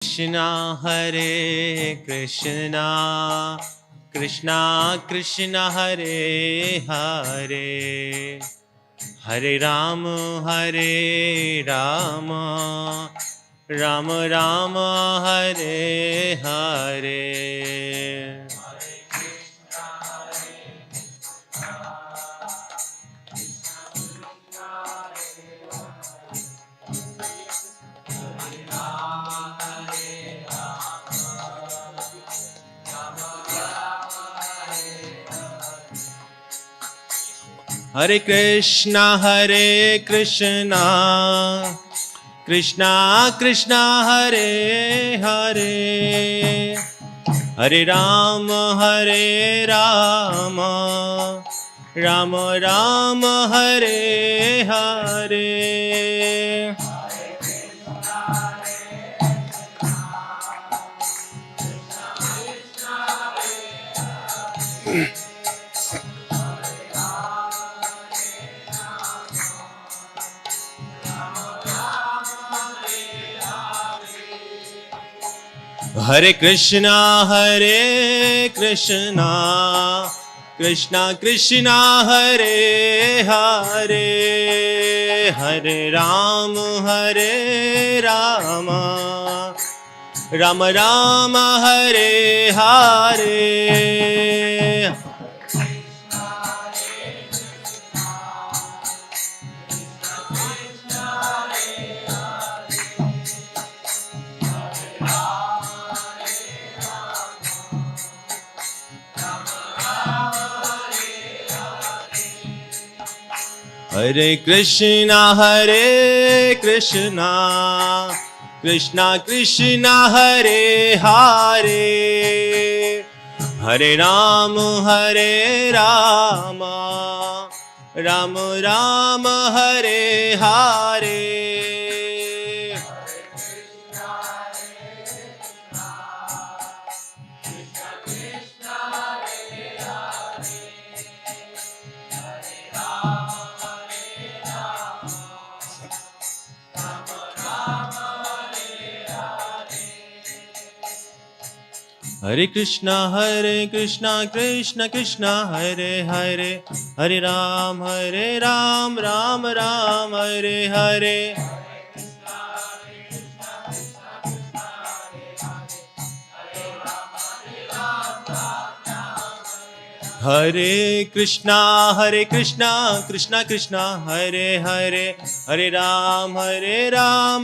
Krishna Hare Krishna Krishna Krishna Hare Hare Hare Rama Hare Rama Rama Rama Hare Hare Hare Krishna Krishna Krishna Hare Hare Hare Rama Rama Rama Hare Hare Hare Krishna Krishna Krishna Hare Hare Hare Rama Rama Rama Hare Hare Hare Krishna Krishna Krishna Hare Hare Hare Rama Rama Rama Hare Hare Hare Krishna Krishna Krishna Hare Hare Hare Ram Ram Ram Hare Hare Hare Krishna Krishna Krishna Hare Hare Hare Ram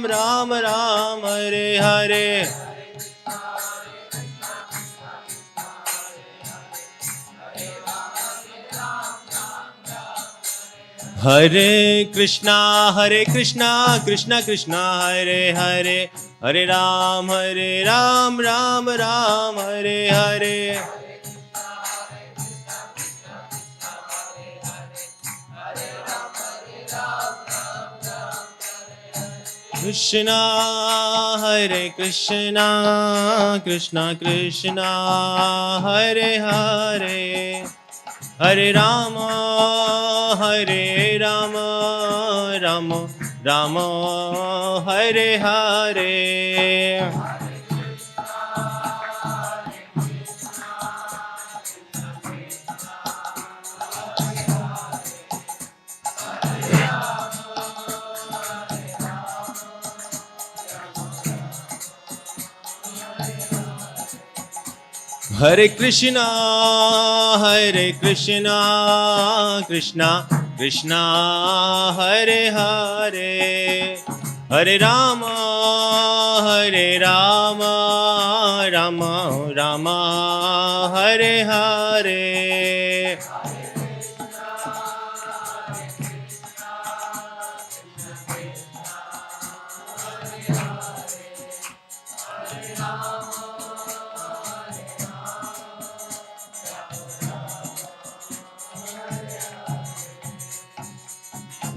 Ram Ram Hare Hare Hare Krishna Krishna Krishna Hare Hare Hare Ram Ram Ram Hare Hare Krishna Krishna Krishna Hare Hare Hare Rama Rama Rama Hare Hare Hare Krishna Krishna Krishna Hare Hare Hare Rama Rama Rama Hare Hare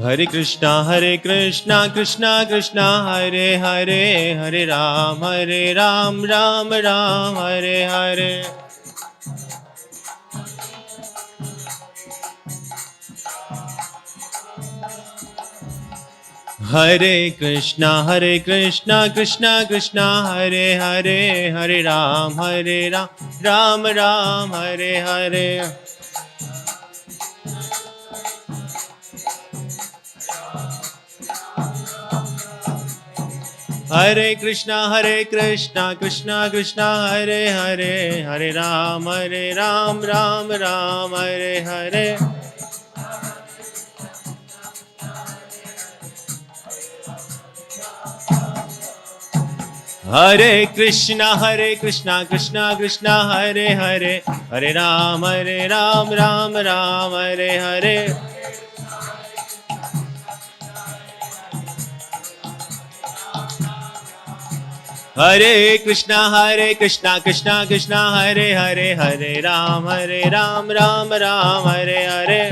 Hare Krishna Krishna Krishna Hare Hare Hare Ram Ram Ram Hare Hare Hare Krishna, Krishna Krishna, Hare Hare, Hare Ram, Ram Ram, Hare Hare. Hare Krishna, Krishna Krishna, Hare Hare, Hare Ram, Ram Ram, Hare Hare. Hare Krishna, Krishna Krishna, Hare Hare, Hare Ram, Ram Ram, Hare Hare. Hare Krishna, Krishna Hare Hare, Hare Ram, Ram Ram, Hare Hare.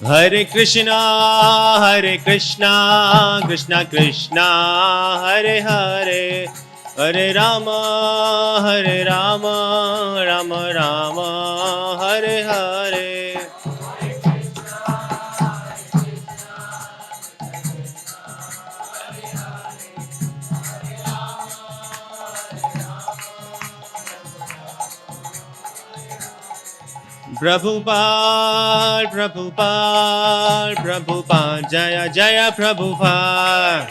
Hare Krishna, Krishna Krishna, Hare Hare, Hare Rama, Rama Rama, Hare Hare. Prabhupada, Prabhupada, Prabhupada, Jaya Jaya Prabhupada.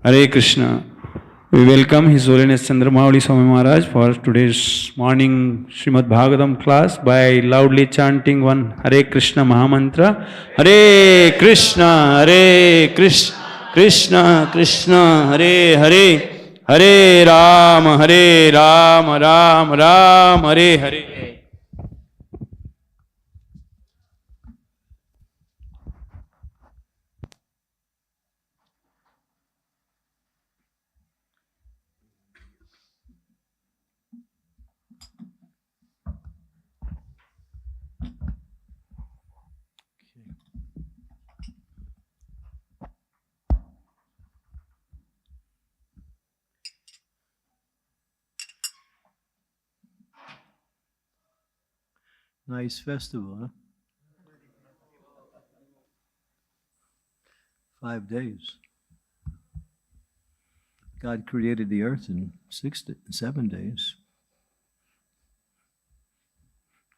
Hare Krishna. We welcome His Holiness Chandramauli Swami Maharaj for today's morning Srimad Bhagavatam class by loudly chanting one Hare Krishna Mahamantra. Hare Krishna, Krishna Krishna, Hare Hare, Hare Rama, Rama Rama, Hare Hare. Nice festival, huh? 5 days. God created the earth in 7 days,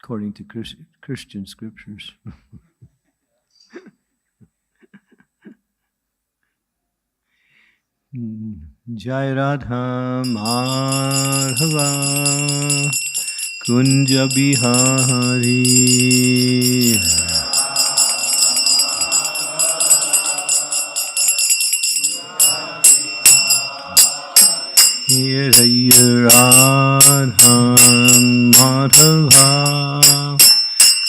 according to Christian scriptures. Jai Radha Madhava Kunja Bihari. Hare Radha Madhava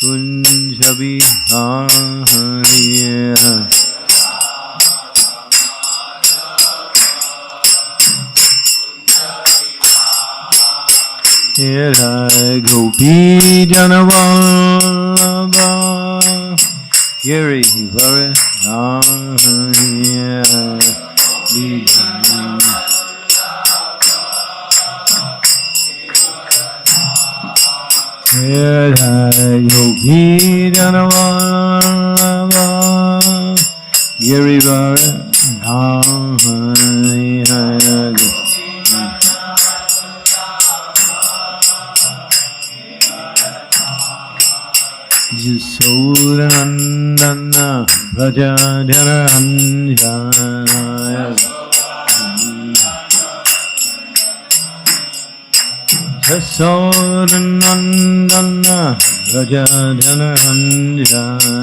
Kunja Bihari. Hare Gopi Janavallabha Giri Vare Hare Gopi Janavallabha Giri Vare Jasodanandana Vrajadharanjaya Jasodanandana Vrajadharanjaya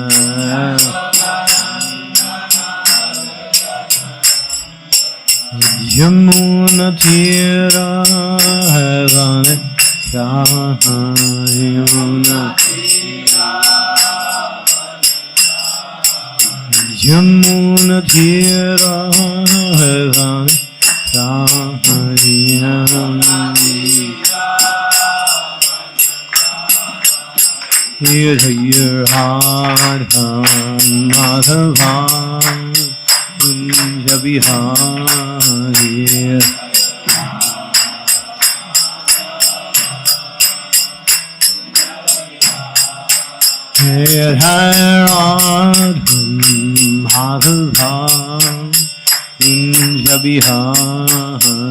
Yamuna Tira Havane Yamuna Yamuna Tira Havane Radha Madhava Kunja Bihari Radha Madhava Kunja Bihari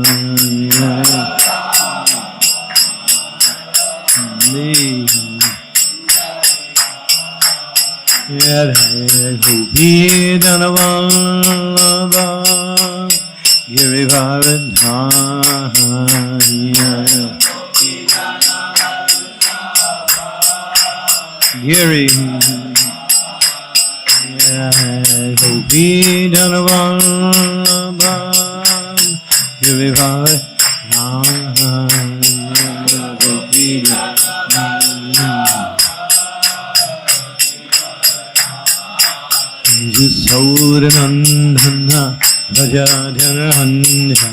Gopi Dhanavallabha Girivardhanya Giri Gopi Dhanavallabha Girivardhanya Gopi Yasodhanandana Rajajanahanja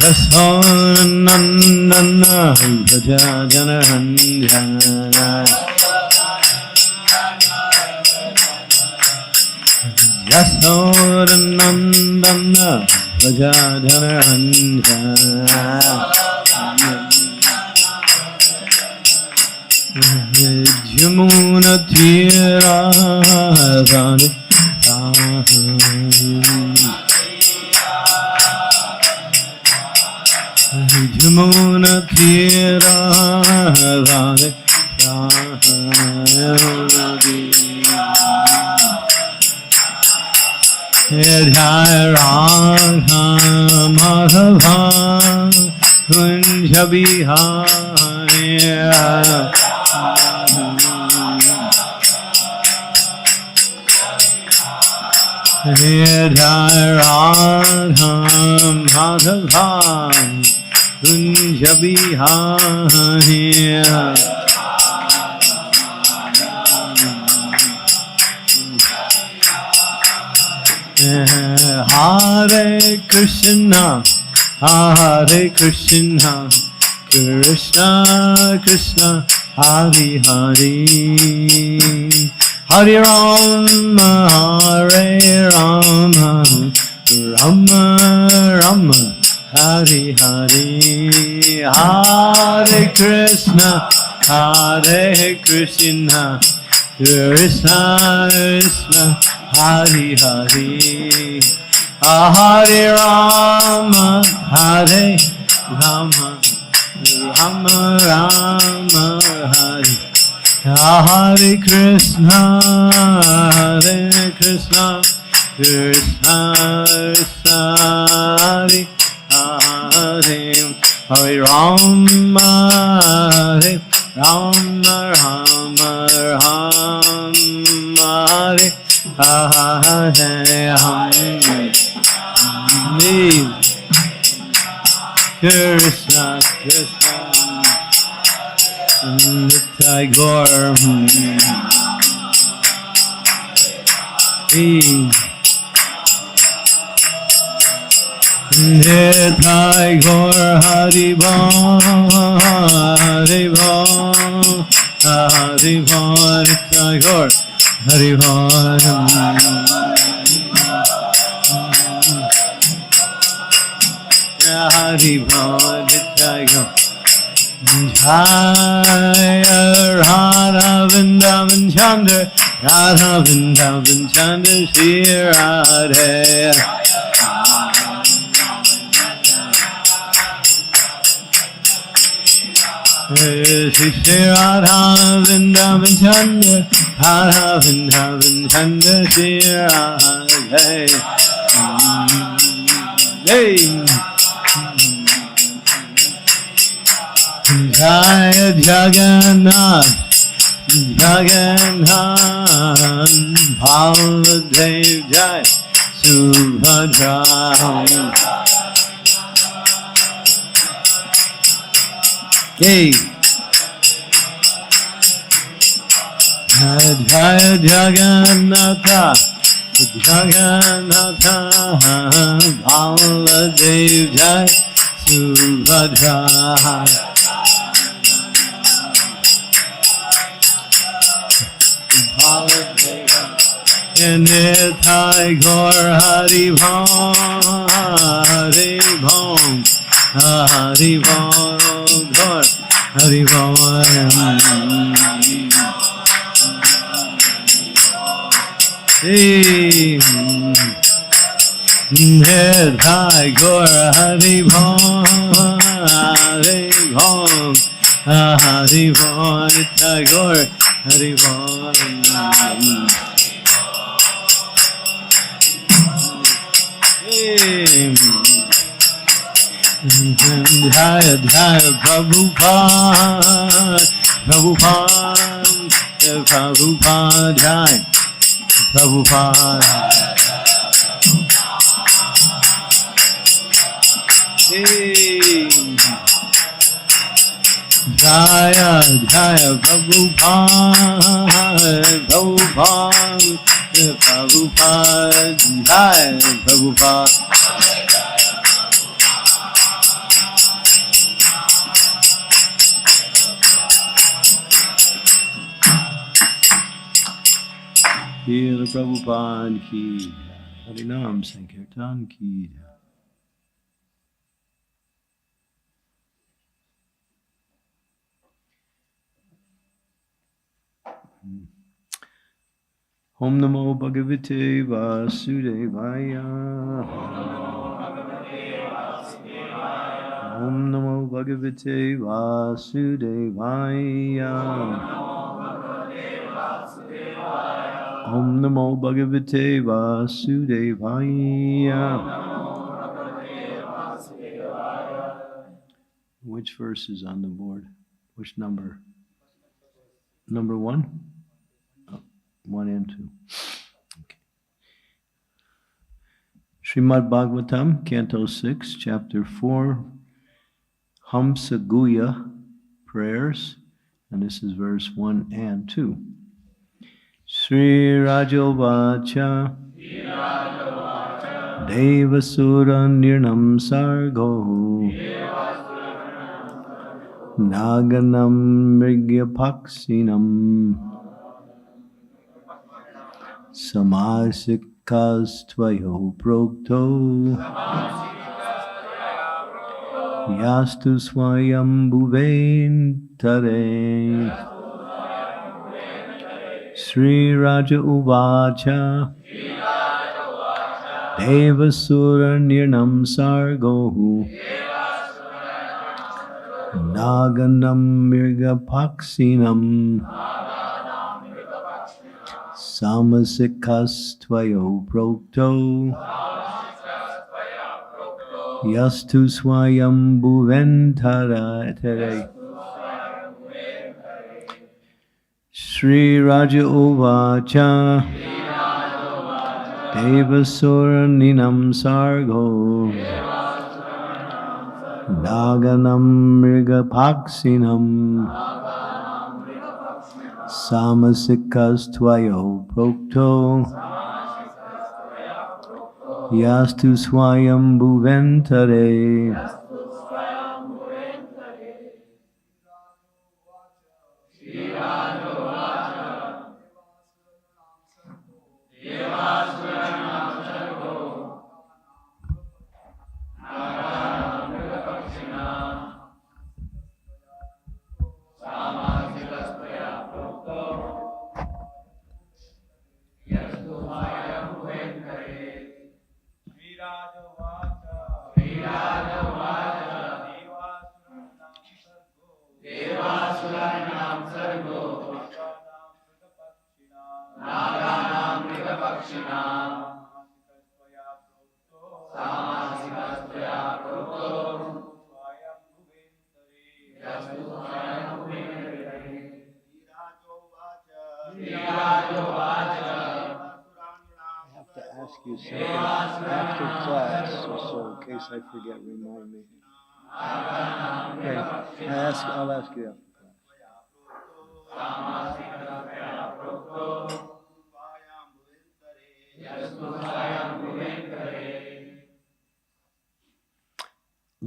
Yasodhanandana Rajajanahanja Yasodhanandana Rajajanahanja Jamuna Tira Rani Jamuna Tira Rani Radha Madhava Kunja Bihari Radha Madhava Kunja Bihari Hare Krishna Hare Krishna Krishna Krishna Hare Hare Hare Rama Hare Rama Rama Rama Hare Hare Hare Krishna Hare Krishna Krishna Krishna Hare Hare Hare Rama Hare Rama Rama Rama Hare Hare Krishna Krishna Krishna Hare Hare Hare Rama Hare Rama Rama Rama Hare Hare Krishna Krishna Tagore Tagore Haribo Haribo Haribo Tagore Haribo Haribo Tagore Jaya Radha Vrindavan Chandra Radha Vrindavan Chandra Shri Radhe Shri Radha Vrindavan Chandra Radha Vrindavan Chandra Shri Radhe Jaya Jagannath Jagannath Baladev Jai Subhadra Jaya Jagannatha Jagannatha Baladev Jai Subhadra Nithai Gaur Hari Bham Hari Bham Hari Bham Gaur Hari Bham Nithai Gaur Hari Bham Hari Bham Hari Bham Nithai Gaur Hari Bham Jaya Jaya Prabhupada Prabhupada Prabhupada Jaya Prabhupada Jaya Jaya Prabhupada Prabhupada Prabhupada Jaya Prabhupada Srila Prabhupada ki Harinam Sankirtan ki Om Namo Bhagavate Vasudevaya Om Namo Bhagavate Vasudevaya Om Namo Bhagavate Vasudevaya. Which verse is on the board? Which number? Number 1? Oh, 1 and 2. Okay. Srimad Bhagavatam, Canto 6, Chapter 4, Hamsa Guya, Prayers, and this is verse 1 and 2. Sri Rajovacha Devasura Nirnam Sargo Naganam Mrigyapaksinam Samasikas-tvayo prokto Yastu swayambhuven tare Sri Raja Uvacha Devasura Nirnam Sargohu Naganam Mirgapaksinam Samasikas-tvayo prokto Yastu swayambhuventara tere Sri Raja Uvacha Devasura Ninam Sargo Naganam Mrigapaksinam Samasikas-tvayo prokto Yastu swayambhuventare ask you something after class, so in case I forget, remind me. Okay, I'll ask you after class.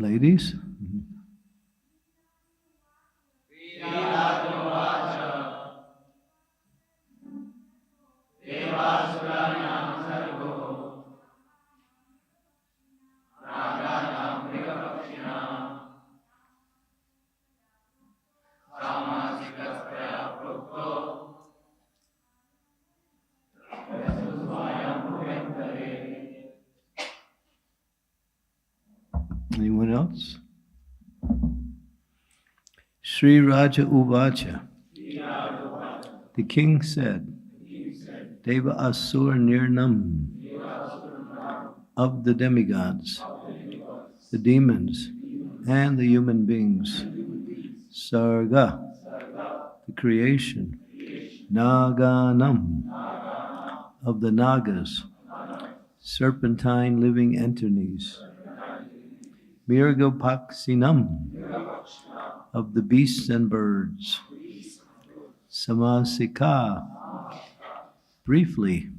Ladies? Anyone else? Sri Raja Uvacha. The king said, Deva Asur Nirnam, of the demigods, the demons, and the human beings. Sarga, the creation. Naganam, of the nagas, serpentine living entities. Mirgopaksinam, of the beasts and birds. Samasika, briefly.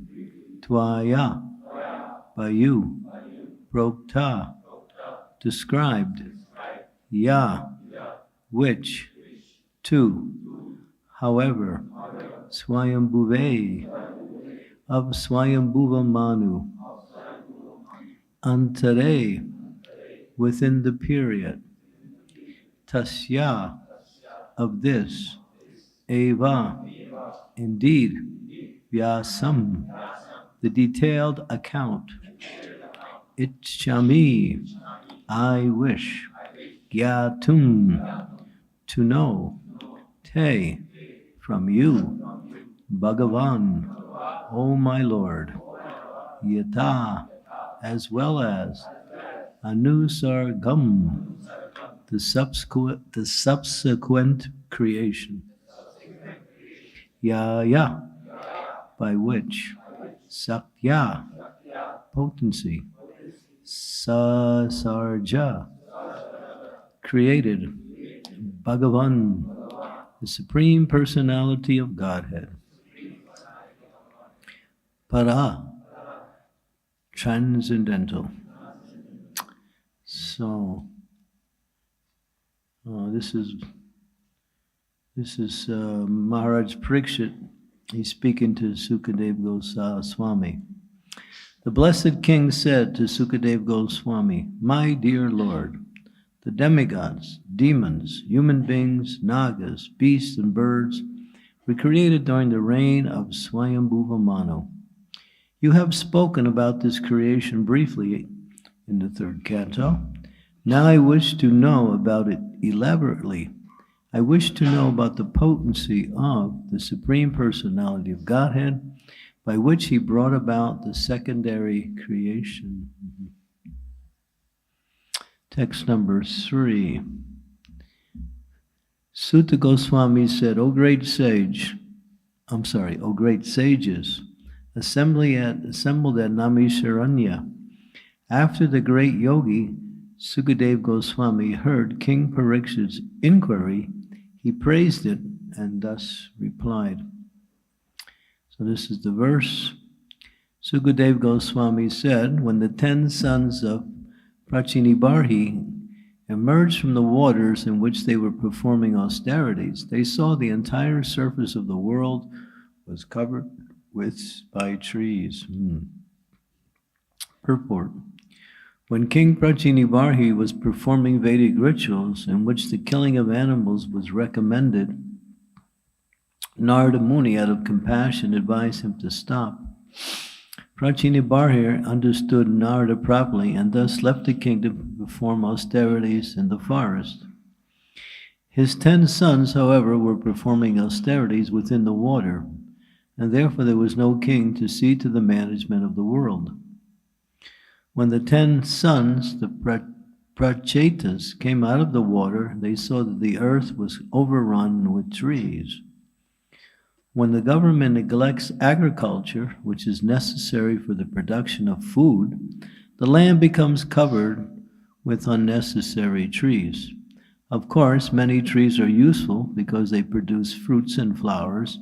Tvaya, by you. Prokta, described. Ya, which. To, however. Swayambhuve, of Swayambhuva Manu. Antare, within the period. Tasya, of this. Eva, indeed. Vyasam, the detailed account. Ichchami, I wish. Gyatum, to know. Te, from you. Bhagavan, O my Lord. Yata, as well as. Anusargam, the subsequent creation. Yaya, by which. Sakya, potency. Sasarja, created. Bhagavan, the Supreme Personality of Godhead. Para, transcendental. So, this is Maharaj Parikshit. He's speaking to Sukadev Goswami. The blessed king said to Sukadev Goswami, My dear Lord, the demigods, demons, human beings, nagas, beasts, and birds were created during the reign of Swayambhuva Manu. You have spoken about this creation briefly in the third canto. Now I wish to know about it elaborately. I wish to know about the potency of the Supreme Personality of Godhead, by which he brought about the secondary creation. Text number 3. Sutta Goswami said, O great sages, assembled at Namisharanya. After the great yogi, Sukadev Goswami, heard King Parikshit's inquiry, he praised it and thus replied. So this is the verse. Sukadev Goswami said, when the 10 sons of Prachinibarhi emerged from the waters in which they were performing austerities, they saw the entire surface of the world was covered by trees. Purport. When King Prachinibarhi was performing Vedic rituals in which the killing of animals was recommended, Narada Muni, out of compassion, advised him to stop. Prachinibarhi understood Narada properly and thus left the king to perform austerities in the forest. His 10 sons, however, were performing austerities within the water, and therefore there was no king to see to the management of the world. When the 10 sons, the Prachetas, came out of the water, they saw that the earth was overrun with trees. When the government neglects agriculture, which is necessary for the production of food, the land becomes covered with unnecessary trees. Of course, many trees are useful because they produce fruits and flowers,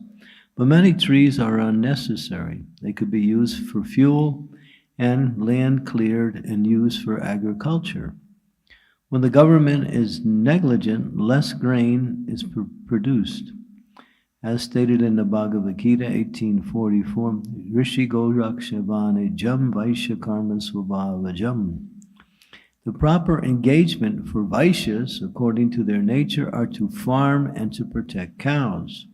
but many trees are unnecessary. They could be used for fuel and land cleared and used for agriculture. When the government is negligent, less grain is produced. As stated in the Bhagavad Gita 1844, Rishi Gorakshavane Jam Vaishya Karma Svabhavajam. The proper engagement for Vaishyas, according to their nature, are to farm and to protect cows.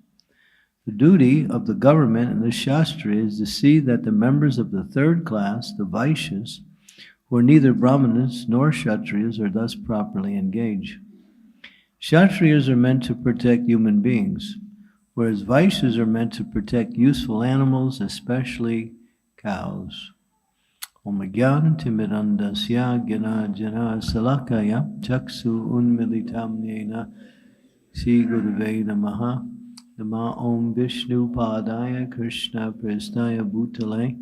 The duty of the government and the Shastra is to see that the members of the third class, the Vaishyas, who are neither Brahmanas nor Kshatriyas, are thus properly engaged. Kshatriyas are meant to protect human beings, whereas Vaishyas are meant to protect useful animals, especially cows. Om Gyan Timirandasya Gyana Jana Salakaya Chaksu Unmilitam Yena Sri Gurave Namaha Nama Om Vishnu Padaya Krishna Prestaya Bhutale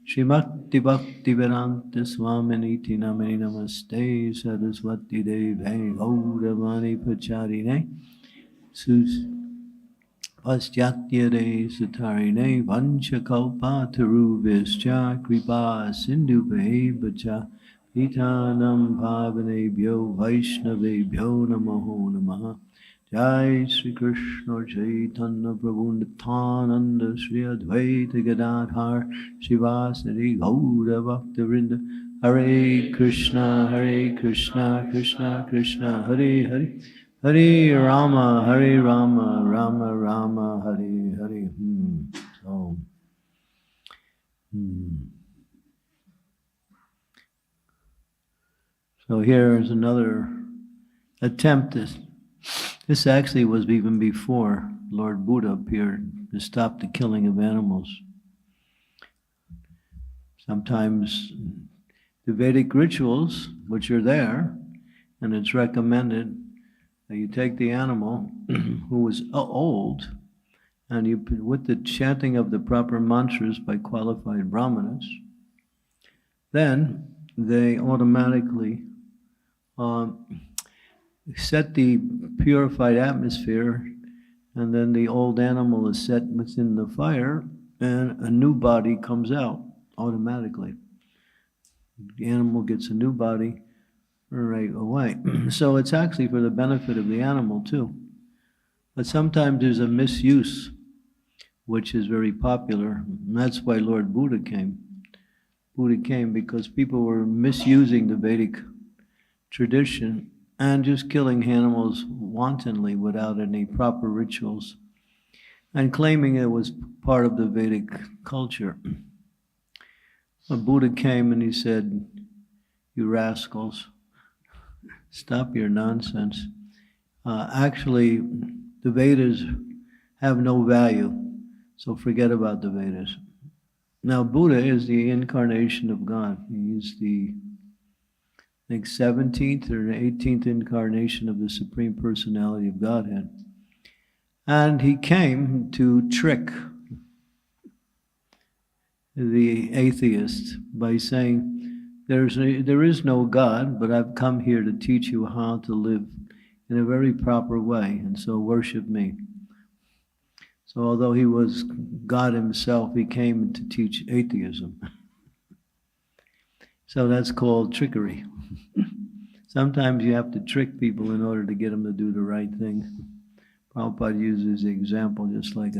Srimati Bhakti Vedanta Swaminiti Namini Namaste Saraswati Deve Gauravani Pacharine Sus Paschyatyade Satarine Vanchakalpa Tarubhischa Kripa Sindhubevacha Pitanam Pavanebhyo Vaishnavebhyo Namaho Namaha Jai Sri Krishna Chaitanya Prabhu Nityananda Sri Advaita Gadadhar Srivasari Gaura Bhaktivinoda Hare Krishna Krishna Krishna Hare Hare Hare Rama Rama Rama Hare Hare. So here is another attempt. This actually was even before Lord Buddha appeared to stop the killing of animals. Sometimes the Vedic rituals, which are there, and it's recommended that you take the animal who was old, and you, with the chanting of the proper mantras by qualified brahmanas, then they automatically set the purified atmosphere, and then the old animal is set within the fire, and a new body comes out automatically. The animal gets a new body right away. So it's actually for the benefit of the animal too. But sometimes there's a misuse, which is very popular. And that's why Lord Buddha came. Buddha came because people were misusing the Vedic tradition and just killing animals wantonly without any proper rituals, and claiming it was part of the Vedic culture. But Buddha came and he said, "You rascals, stop your nonsense. Actually, the Vedas have no value, so forget about the Vedas." Now, Buddha is the incarnation of God. He is the, I think, 17th or 18th incarnation of the Supreme Personality of Godhead. And he came to trick the atheist by saying, there is no God, but I've come here to teach you how to live in a very proper way, and so worship me. So although he was God himself, he came to teach atheism. So that's called trickery. Sometimes you have to trick people in order to get them to do the right thing. Prabhupada uses the example just like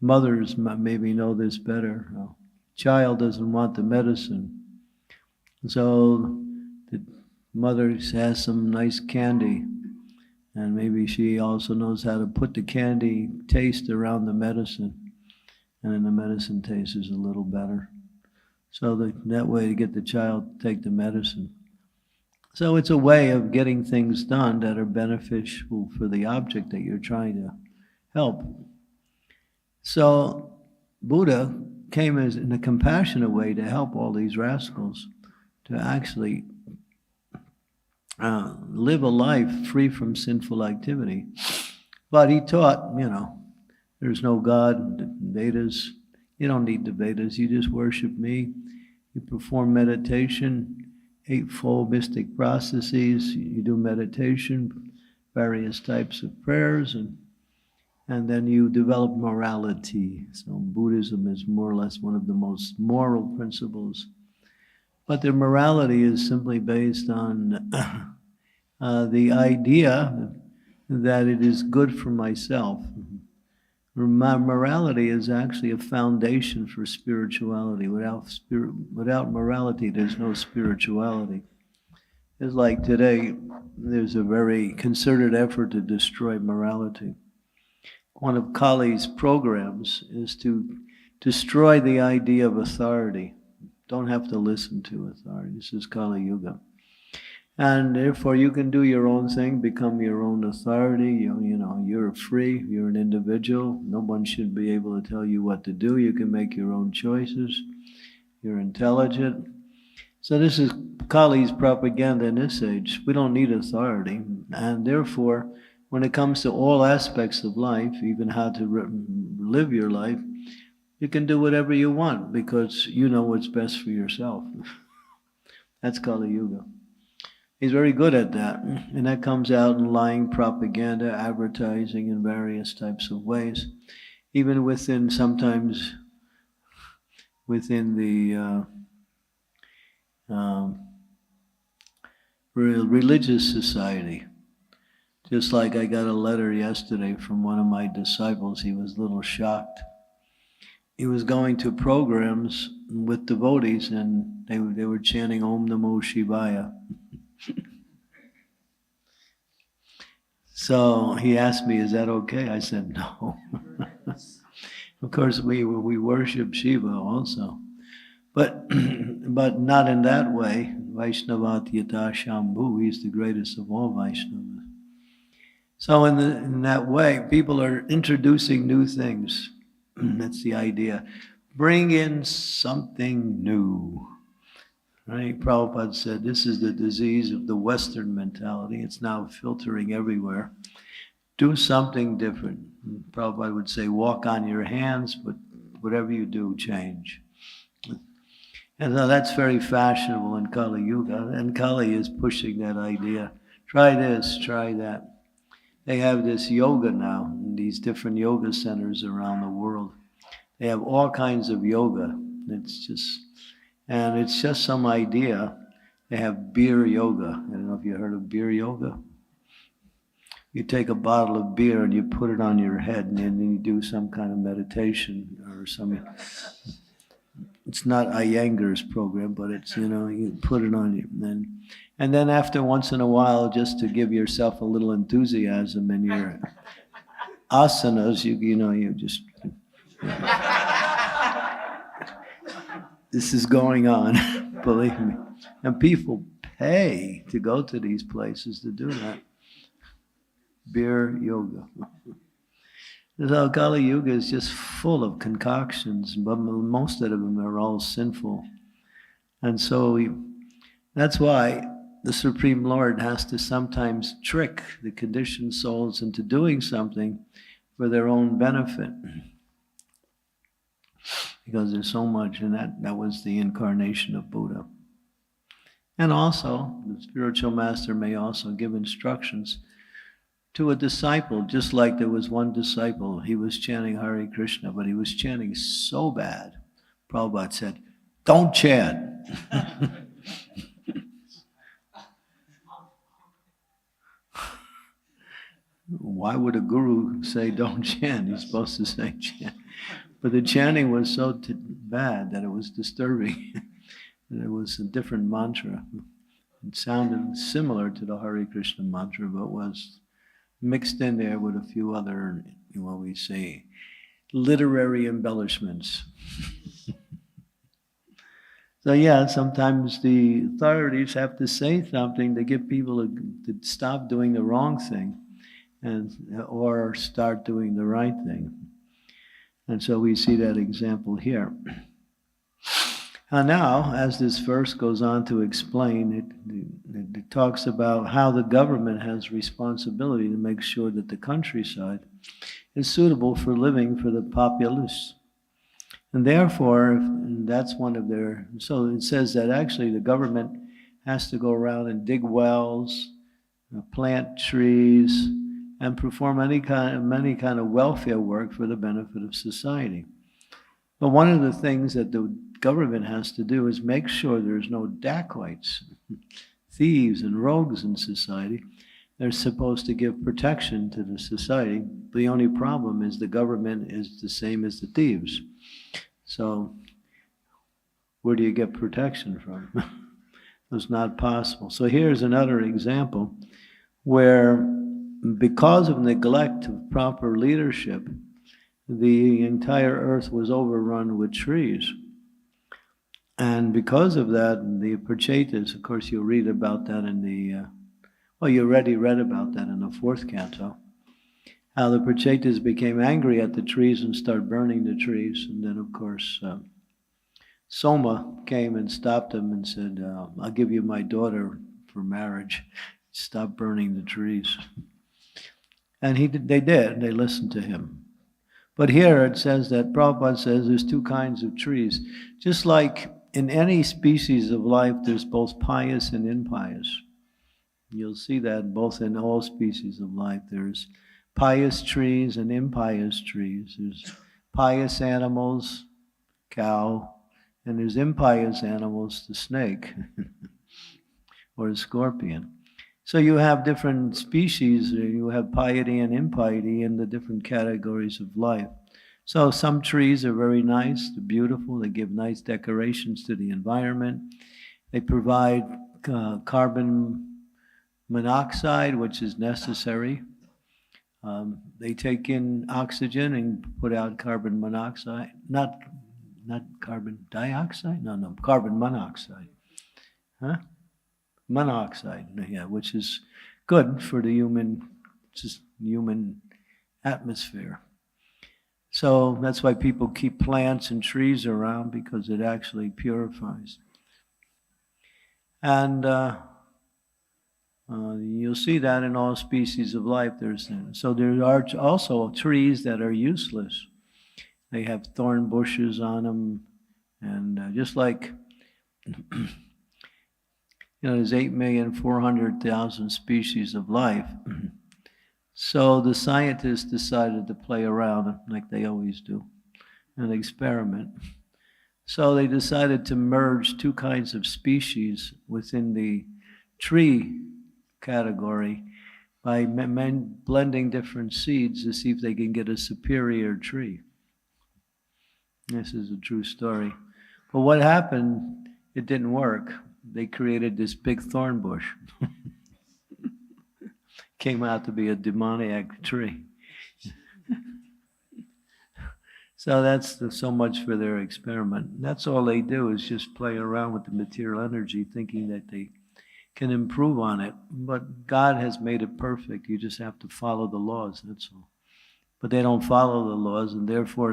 mothers maybe know this better. A child doesn't want the medicine, so the mother has some nice candy, and maybe she also knows how to put the candy taste around the medicine, and then the medicine tastes a little better. So that way to get the child to take the medicine. So it's a way of getting things done that are beneficial for the object that you're trying to help. So Buddha came as in a compassionate way to help all these rascals to actually live a life free from sinful activity. But he taught, there's no God, the Vedas. You don't need the Vedas. You just worship me. You perform meditation, eightfold mystic processes. You do meditation, various types of prayers, and then you develop morality. So Buddhism is more or less one of the most moral principles But their morality is simply based on the idea that it is good for myself. Morality is actually a foundation for spirituality. Without morality, there's no spirituality. It's like today, there's a very concerted effort to destroy morality. One of Kali's programs is to destroy the idea of authority. Don't have to listen to authority. This is Kali Yuga. And therefore you can do your own thing, become your own authority. You're free, you're an individual. No one should be able to tell you what to do. You can make your own choices. You're intelligent. So this is Kali's propaganda in this age. We don't need authority. And therefore, when it comes to all aspects of life, even how to live your life, you can do whatever you want because you know what's best for yourself. That's Kali Yuga. He's very good at that. And that comes out in lying propaganda, advertising in various types of ways. Even sometimes within the religious society. Just like I got a letter yesterday from one of my disciples, he was a little shocked. He was going to programs with devotees and they were chanting Om Namo Shivaya. So he asked me, is that okay? I said, no. Of course, we worship Shiva also. But not in that way. Vaishnavat Yata Shambhu, he's the greatest of all Vaishnavas. So in that way, people are introducing new things. That's the idea. Bring in something new. Right? Prabhupada said, this is the disease of the Western mentality. It's now filtering everywhere. Do something different. Prabhupada would say, walk on your hands, but whatever you do, change. And so that's very fashionable in Kali Yuga. And Kali is pushing that idea. Try this, try that. They have this yoga now in these different yoga centers around the world. They have all kinds of yoga. It's just some idea. They have beer yoga. I don't know if you heard of beer yoga. You take a bottle of beer and you put it on your head and then you do some kind of meditation or something. It's not Iyengar's program, but it's, you put it on you. And then after once in a while, just to give yourself a little enthusiasm in your asanas, you just... This is going on, believe me. And people pay to go to these places to do that. Beer yoga. So Kali Yuga is just full of concoctions, but most of them are all sinful. And so that's why the Supreme Lord has to sometimes trick the conditioned souls into doing something for their own benefit. Because there's so much, and that was the incarnation of Buddha. And also, the spiritual master may also give instructions to a disciple, just like there was one disciple, he was chanting Hare Krishna, but he was chanting so bad. Prabhupada said, don't chant. Why would a guru say don't chant? He's supposed to say chant. But the chanting was so bad that it was disturbing. And it was a different mantra. It sounded similar to the Hare Krishna mantra, but was mixed in there with a few other, what we say, literary embellishments. So yeah, sometimes the authorities have to say something to get people to stop doing the wrong thing or start doing the right thing. And so we see that example here. And now, as this verse goes on to explain, it talks about how the government has responsibility to make sure that the countryside is suitable for living for the populace. And therefore, that's one of their... So it says that actually the government has to go around and dig wells, plant trees, and perform many kind of welfare work for the benefit of society. But one of the things that the government has to do is make sure there's no dacoits, thieves and rogues in society. They're supposed to give protection to the society. The only problem is the government is the same as the thieves. So where do you get protection from? It's not possible. So here's another example where, because of neglect of proper leadership, the entire earth was overrun with trees. And because of that, the Prachetas, of course, you'll read about that in the, you already read about that in the 4th canto, how the Prachetas became angry at the trees and started burning the trees. And then, of course, Soma came and stopped them and said, I'll give you my daughter for marriage. Stop burning the trees. And they did. They listened to him. But here it says that Prabhupada says there's 2 kinds of trees. Just like in any species of life, there's both pious and impious. You'll see that both in all species of life. There's pious trees and impious trees. There's pious animals, cow, and there's impious animals, the snake or the scorpion. So you have different species, you have piety and impiety in the different categories of life. So some trees are very nice, they're beautiful, they give nice decorations to the environment. They provide carbon monoxide, which is necessary. They take in oxygen and put out carbon monoxide, not carbon dioxide? No, carbon monoxide. Huh? Monoxide, yeah, which is good for the human atmosphere. So that's why people keep plants and trees around, because it actually purifies. And you'll see that in all species of life. So there are also trees that are useless. They have thorn bushes on them, and just like there's 8,400,000 species of life. So the scientists decided to play around, like they always do, and experiment. So they decided to merge 2 kinds of species within the tree category by blending different seeds to see if they can get a superior tree. This is a true story. But what happened, it didn't work. They created this big thorn bush. Came out to be a demoniac tree. So that's so much for their experiment. That's all they do, is just play around with the material energy, thinking that they can improve on it. But God has made it perfect. You just have to follow the laws, that's all. But they don't follow the laws, and therefore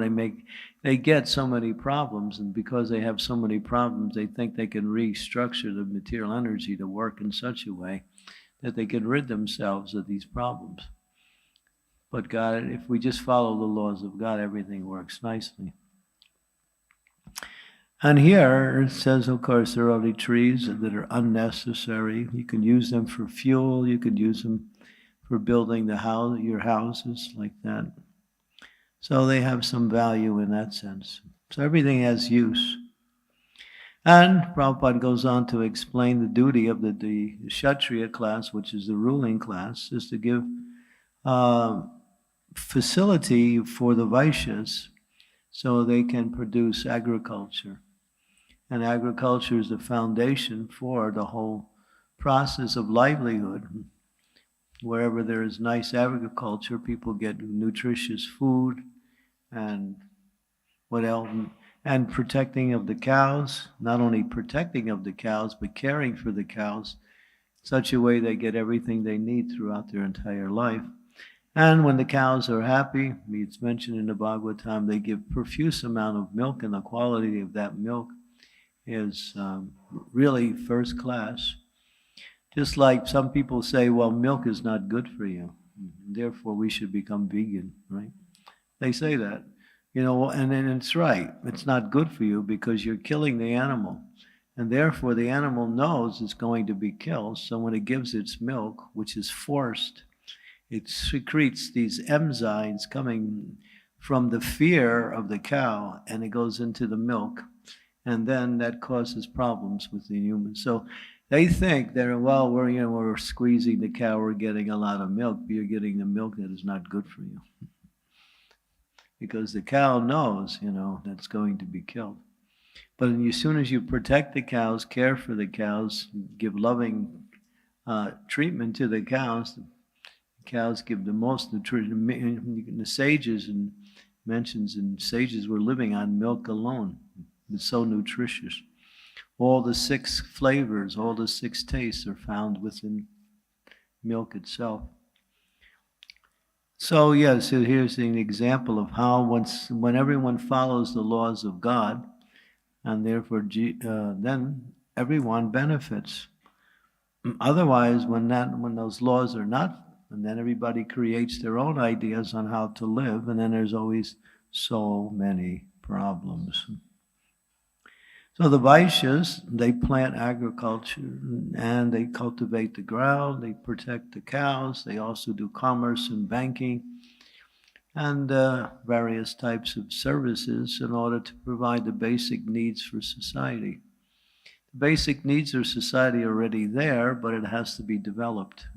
they get so many problems. And because they have so many problems, they think they can restructure the material energy to work in such a way that they can rid themselves of these problems. But God, if we just follow the laws of God, everything works nicely. And here it says, of course, there are the trees that are unnecessary. You can use them for fuel. You could use them for building your houses like that. So they have some value in that sense. So everything has use. And Prabhupada goes on to explain the duty of the Kshatriya class, which is the ruling class, is to give facility for the Vaishyas so they can produce agriculture. And agriculture is the foundation for the whole process of livelihood. Wherever there is nice agriculture, people get nutritious food, and what else? And protecting of the cows, not only protecting of the cows, but caring for the cows, such a way they get everything they need throughout their entire life. And when the cows are happy, it's mentioned in the Bhagavatam, they give profuse amount of milk, and the quality of that milk is really first class. Just like some people say, well, milk is not good for you, therefore we should become vegan, right? They say that, and then it's right. It's not good for you because you're killing the animal, and therefore the animal knows it's going to be killed. So when it gives its milk, which is forced, it secretes these enzymes coming from the fear of the cow, and it goes into the milk, and then that causes problems with the humans. So they think that, well, we're squeezing the cow, we're getting a lot of milk, but you're getting the milk that is not good for you. Because the cow knows, that's going to be killed. But as soon as you protect the cows, care for the cows, give loving treatment to the cows give the most nutrition. The sages mentions in sages were living on milk alone. It's so nutritious. All the 6 flavors, all the 6 tastes are found within milk itself. So so here's an example of how when everyone follows the laws of God, and therefore then everyone benefits. Otherwise, when those laws are not, and then everybody creates their own ideas on how to live, and then there's always so many problems. So the Vaishyas, they plant agriculture and they cultivate the ground, they protect the cows, they also do commerce and banking and various types of services in order to provide the basic needs for society. The basic needs of society are already there, but it has to be developed.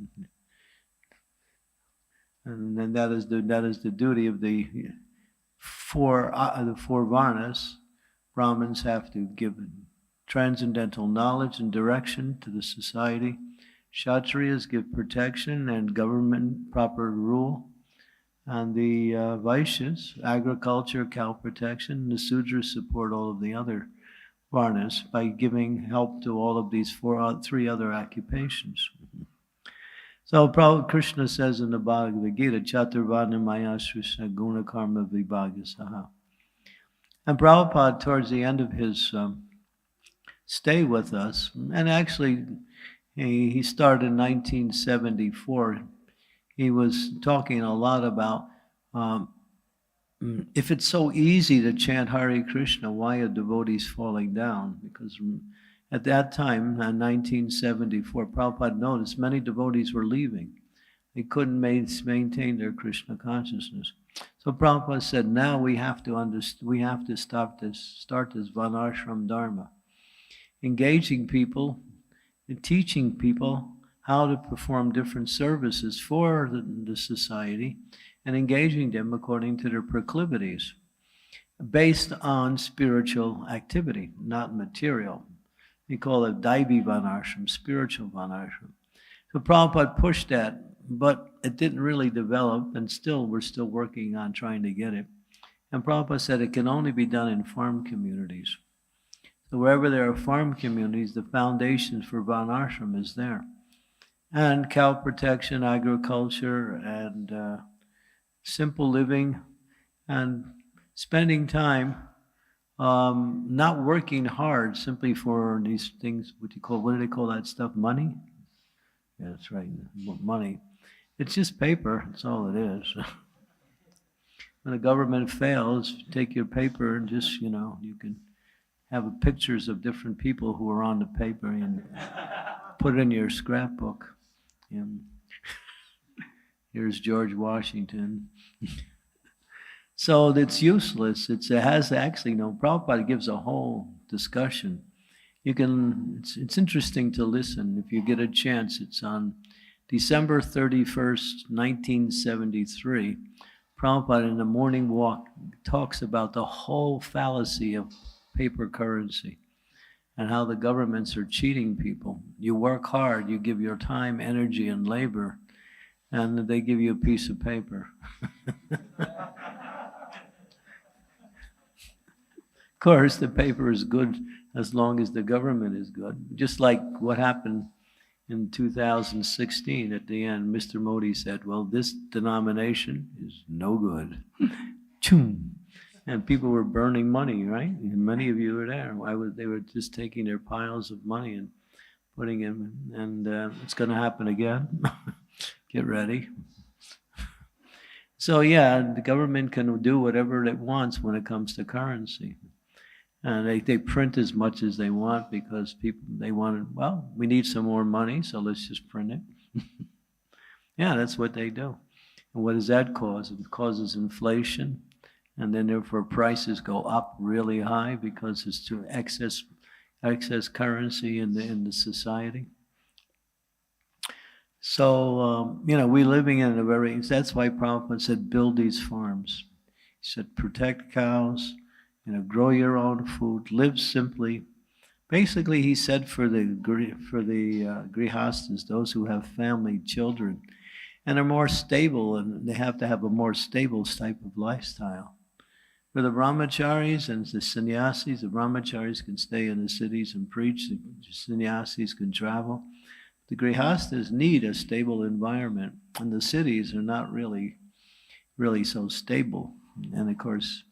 And then that is the duty of the four Varnas. Brahmins have to give transcendental knowledge and direction to the society. Kshatriyas give protection and government proper rule. And the Vaishyas, agriculture, cow protection. The Sudras support all of the other Varnas by giving help to all of these 3 other occupations. So Krishna says in the Bhagavad Gita, Chaturvarna Maya Srishna Guna Karma Vibhagasaha. And Prabhupada, towards the end of his stay with us, and actually he started in 1974, he was talking a lot about if it's so easy to chant Hare Krishna, why are devotees falling down? Because at that time, in 1974, Prabhupada noticed many devotees were leaving. They couldn't maintain their Krishna consciousness. So Prabhupada said, now we have to start this Varnashram Dharma, engaging people and teaching people how to perform different services for the society and engaging them according to their proclivities, based on spiritual activity, not material. We call it Daivi Varnashram, spiritual Varnashram. So Prabhupada pushed that, but it didn't really develop, and we're still working on trying to get it. And Prabhupada said it can only be done in farm communities. So wherever there are farm communities, the foundation for Varnashram is there. And cow protection, agriculture, and simple living, and spending time not working hard simply for these things, what do they call that stuff, money? Yeah, that's right, money. It's just paper, that's all it is. When the government fails, take your paper and just, you can have pictures of different people who are on the paper and put it in your scrapbook. And here's George Washington. So it's useless. It has actually Prabhupada gives a whole discussion. It's interesting to listen if you get a chance. It's on December 31st, 1973. Prabhupada in the morning walk talks about the whole fallacy of paper currency and how the governments are cheating people. You work hard, you give your time, energy, and labor, and they give you a piece of paper. Of course, the paper is good as long as the government is good. Just like what happened in 2016 at the end, Mr. Modi said, well, this denomination is no good. Choom. And people were burning money, right? And many of you were there. They were just taking their piles of money and putting them, and it's going to happen again. Get ready. So the government can do whatever it wants when it comes to currency. And they print as much as they want because we need some more money, so let's just print it. Yeah, that's what they do. And what does that cause? It causes inflation. and then therefore prices go up really high because it's too excess currency in the society. So, we're living in that's why Prabhupada said, build these farms. He said, protect cows, grow your own food, live simply. Basically, he said for the grihastas, those who have family, children, and are more stable, and they have to have a more stable type of lifestyle. For the brahmacharis and the sannyasis, the brahmacharis can stay in the cities and preach, the sannyasis can travel. The grihastas need a stable environment, and the cities are not really so stable. And of course,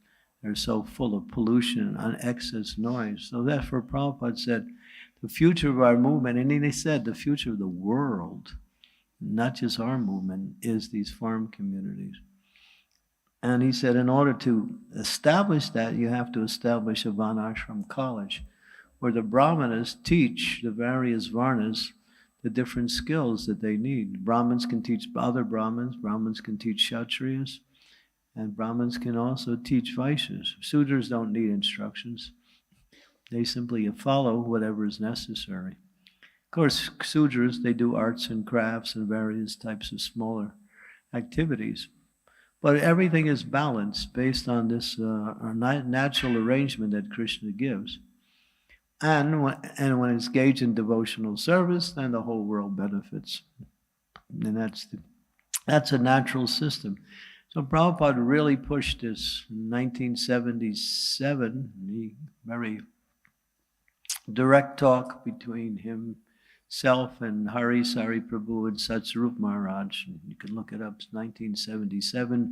they're so full of pollution and excess noise. So therefore, Prabhupada said, the future of our movement, and he said the future of the world, not just our movement, is these farm communities. And he said, in order to establish that, you have to establish a Varnashram college, where the Brahmanas teach the various Varnas the different skills that they need. Brahmins can teach other Brahmins can teach Kshatriyas, and Brahmins can also teach Vaishyas. Sudras don't need instructions. They simply follow whatever is necessary. Of course, Sudras, they do arts and crafts and various types of smaller activities. But everything is balanced based on this natural arrangement that Krishna gives. And when it's engaged in devotional service, then the whole world benefits. And that's a natural system. So Prabhupada really pushed this in 1977. Very direct talk between himself and Hari Sari Prabhu and Satsarup Maharaj. You can look it up. It's 1977,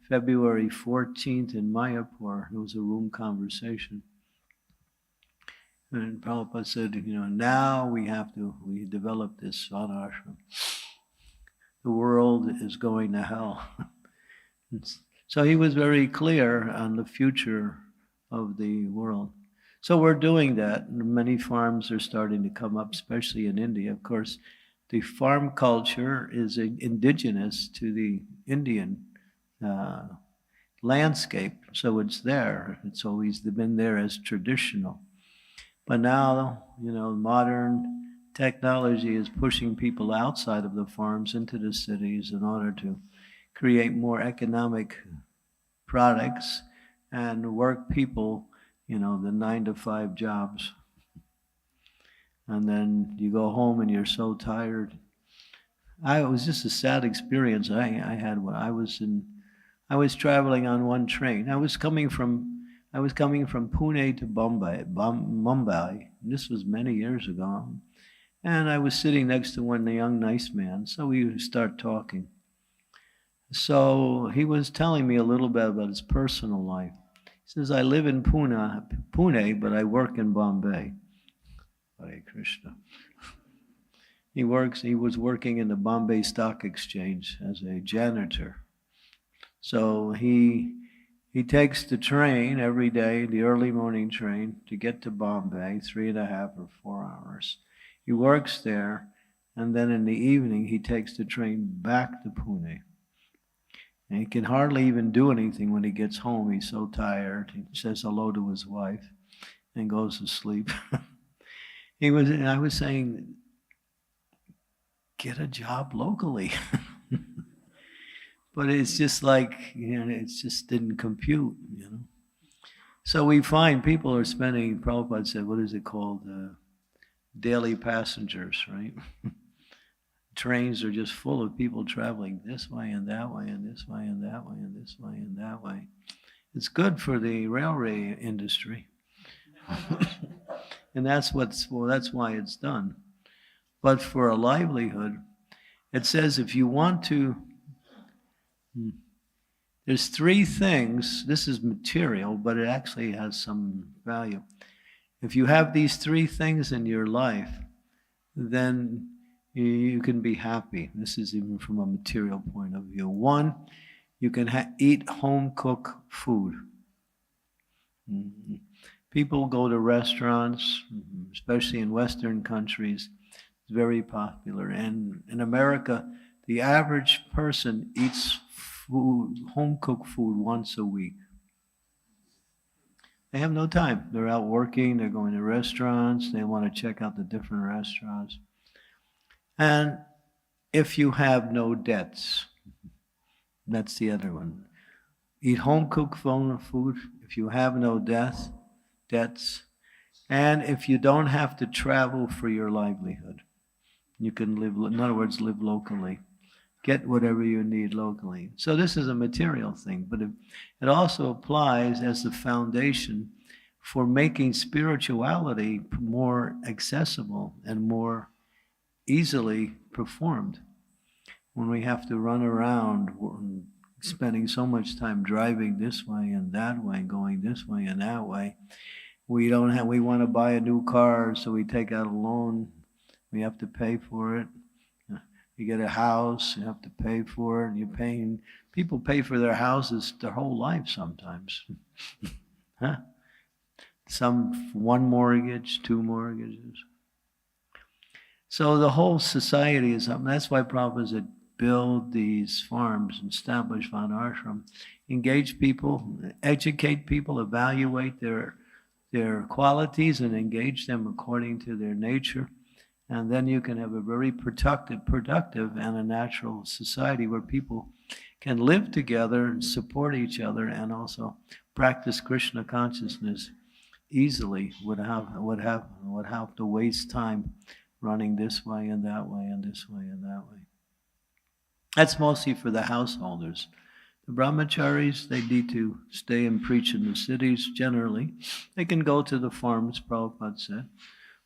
February 14th in Mayapur. It was a room conversation. And Prabhupada said, now we develop this Varnashram. The world is going to hell. So he was very clear on the future of the world. So we're doing that. Many farms are starting to come up, especially in India. Of course, the farm culture is indigenous to the Indian landscape. So it's there. It's always been there as traditional. But now, modern technology is pushing people outside of the farms into the cities in order to create more economic products and work people, the 9-to-5 jobs. And then you go home and you're so tired. It was just a sad experience I had when I was traveling on one train. I was coming from Pune to Mumbai. This was many years ago. And I was sitting next to one young, nice man. So we start talking. So he was telling me a little bit about his personal life. He says, I live in Pune, but I work in Bombay. Hare Krishna. He was working in the Bombay Stock Exchange as a janitor. So he takes the train every day, the early morning train, to get to Bombay, 3.5 or 4 hours. He works there, and then in the evening he takes the train back to Pune. And he can hardly even do anything when he gets home. He's so tired. He says hello to his wife and goes to sleep. I was saying, get a job locally. But it's just like, it just didn't compute, So we find people are spending, Prabhupada said, what is it called? Daily passengers, right? Trains are just full of people traveling this way and that way and this way and that way and this way and that way. It's good for the railway industry. And that's why it's done. But for a livelihood, it says if you want to, there's 3 things. This is material, but it actually has some value. If you have these 3 things in your life, then you can be happy. This is even from a material point of view. 1, you can eat home-cooked food. People go to restaurants, especially in Western countries. It's very popular. And in America, the average person eats home-cooked food once a week. They have no time. They're out working, they're going to restaurants, they want to check out the different restaurants. And if you have no debts, that's the other one. Eat home-cooked food if you have no debts, and if you don't have to travel for your livelihood. You can live, in other words, live locally. Get whatever you need locally. So this is a material thing, but it also applies as the foundation for making spirituality more accessible and more easily performed. When we have to run around spending so much time driving this way and that way, going this way and that way, we want to buy a new car, so we take out a loan. We have to pay for it. You get a house, you have to pay for it. People pay for their houses their whole life sometimes. Huh? Some one mortgage, two mortgages. So the whole society is up. That's why Prabhupada said, build these farms, establish Van Ashram, engage people, educate people, evaluate their qualities and engage them according to their nature. And then you can have a very productive and a natural society where people can live together and support each other and also practice Krishna consciousness easily without have to waste time running this way and that way and this way and that way. That's mostly for the householders. The brahmacharis, they need to stay and preach in the cities generally. They can go to the farms, Prabhupada said.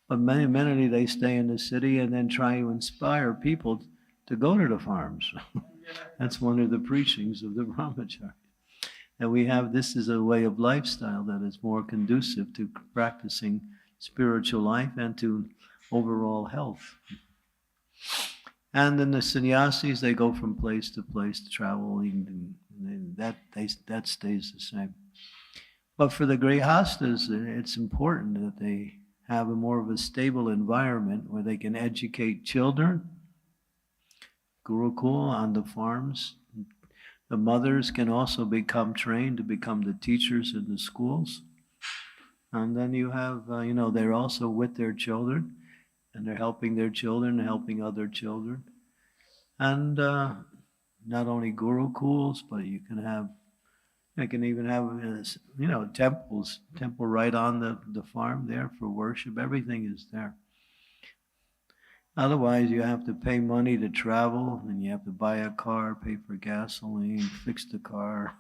But many they stay in the city and then try to inspire people to go to the farms. That's one of the preachings of the brahmachari. And this is a way of lifestyle that is more conducive to practicing spiritual life and to overall health. And then the sannyasis, they go from place to place, traveling, and that stays the same. But for the grihastas, it's important that they have more of a stable environment where they can educate children, Gurukul on the farms. The mothers can also become trained to become the teachers in the schools. And then you have, they're also with their children, and they're helping their children, helping other children. And not only Gurukuls, but you can even have, temple right on the farm there for worship. Everything is there. Otherwise, you have to pay money to travel, and you have to buy a car, pay for gasoline, fix the car,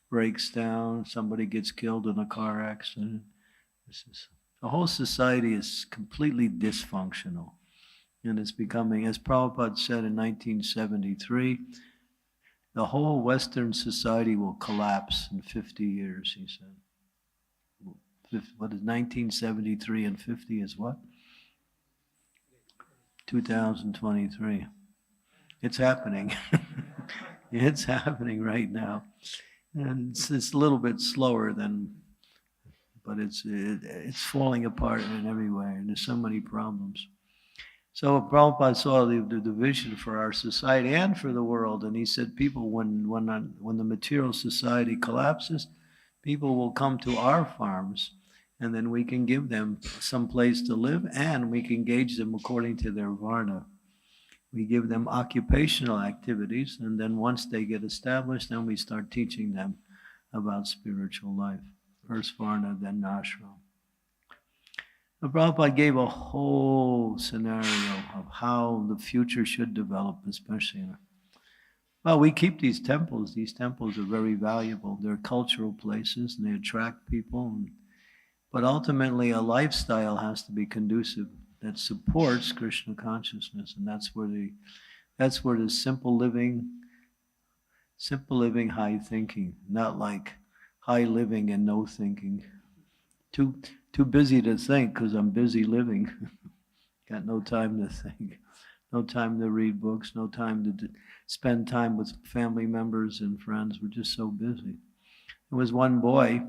breaks down, somebody gets killed in a car accident. The whole society is completely dysfunctional. And it's becoming, as Prabhupada said in 1973, the whole Western society will collapse in 50 years, he said. What is 1973 and 50 is what? 2023. It's happening. It's happening right now. And it's a little bit slower but it's falling apart in every way, and there's so many problems. So Prabhupada saw the vision for our society and for the world, and he said, people, when the material society collapses, people will come to our farms, and then we can give them some place to live, and we can engage them according to their varna. We give them occupational activities, and then once they get established, then we start teaching them about spiritual life. First varna, then ashram. The Prabhupada gave a whole scenario of how the future should develop, especially. Well, we keep these temples. These temples are very valuable. They're cultural places, and they attract people. But ultimately, a lifestyle has to be conducive that supports Krishna consciousness, and that's where the simple living, high thinking, not like high living and no thinking. Too busy to think because I'm busy living. Got no time to think, no time to read books, no time to spend time with family members and friends. We're just so busy. There was one boy,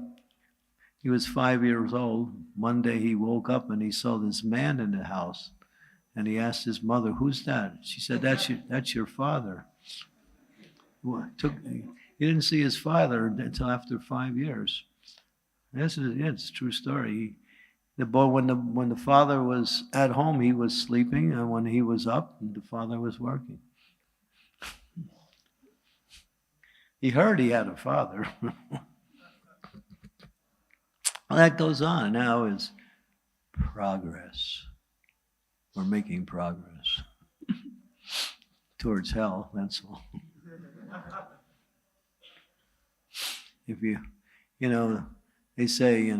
he was 5 years old. One day he woke up and he saw this man in the house. And he asked his mother, "Who's that?" She said, that's your father. He didn't see his father until after 5 years. It's a true story. The boy, when the father was at home, he was sleeping, and when he was up, the father was working. He heard he had a father. Well, that goes on. Now is progress. We're making progress towards hell, that's all. If they say,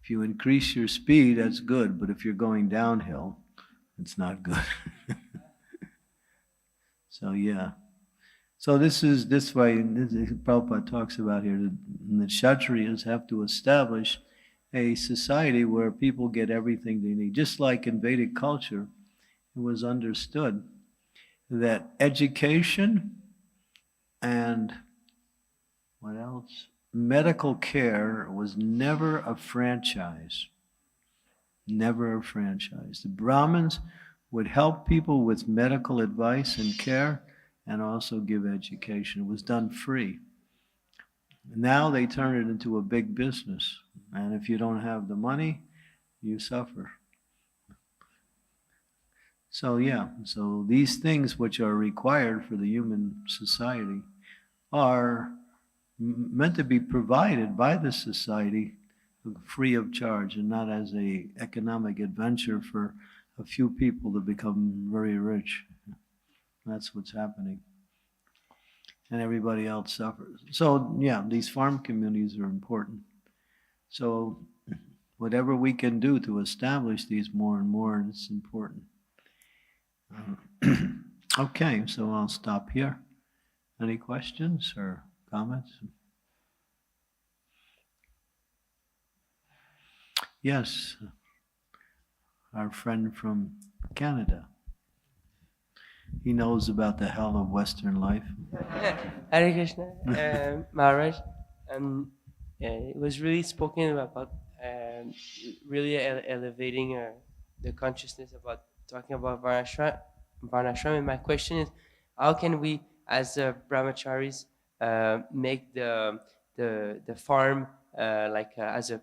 if you increase your speed, that's good, but if you're going downhill, it's not good. So, yeah. So this way, Prabhupada talks about here, that the Kshatriyas have to establish a society where people get everything they need. Just like in Vedic culture, it was understood that education and what else? Medical care was never a franchise. Never a franchise. The Brahmins would help people with medical advice and care and also give education. It was done free. Now they turn it into a big business. And if you don't have the money, you suffer. So so these things which are required for the human society are meant to be provided by the society free of charge and not as an economic adventure for a few people to become very rich. That's what's happening. And everybody else suffers. So these farm communities are important. So whatever we can do to establish these more and more, it's important. Okay, so I'll stop here. Any questions or comments? Yes, our friend from Canada. He knows about the hell of Western life. Hare Krishna, Maharaj. It was really spoken about really elevating the consciousness about talking about Varnashram. And my question is, how can we, as brahmacharis, make the farm as a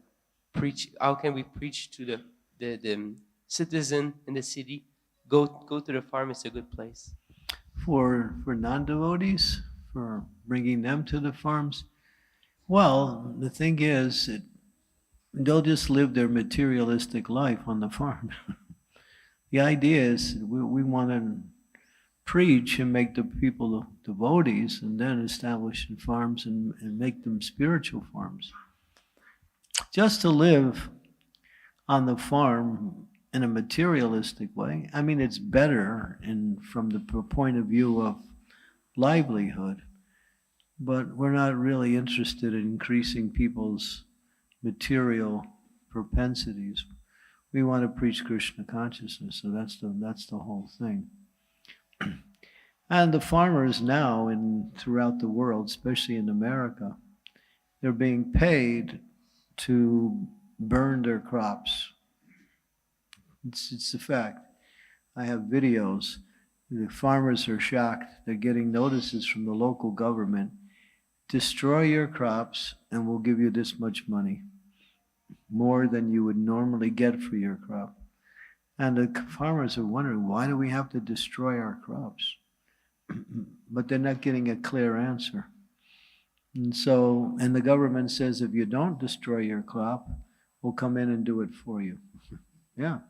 preach? How can we preach to the citizen in the city? Go to the farm. It's a good place. For non-devotees, for bringing them to the farms. Well, the thing is, they'll just live their materialistic life on the farm. The idea is we want to preach and make the people devotees and then establish the farms and make them spiritual farms. Just to live on the farm in a materialistic way, I mean, it's better from the point of view of livelihood, but we're not really interested in increasing people's material propensities. We want to preach Krishna consciousness, so that's the whole thing. And the farmers now throughout the world, especially in America, they're being paid to burn their crops. It's a fact. I have videos. The farmers are shocked. They're getting notices from the local government. Destroy your crops and we'll give you this much money. More than you would normally get for your crop. And the farmers are wondering, why do we have to destroy our crops? But they're not getting a clear answer. And the government says, if you don't destroy your crop, we'll come in and do it for you. Yeah.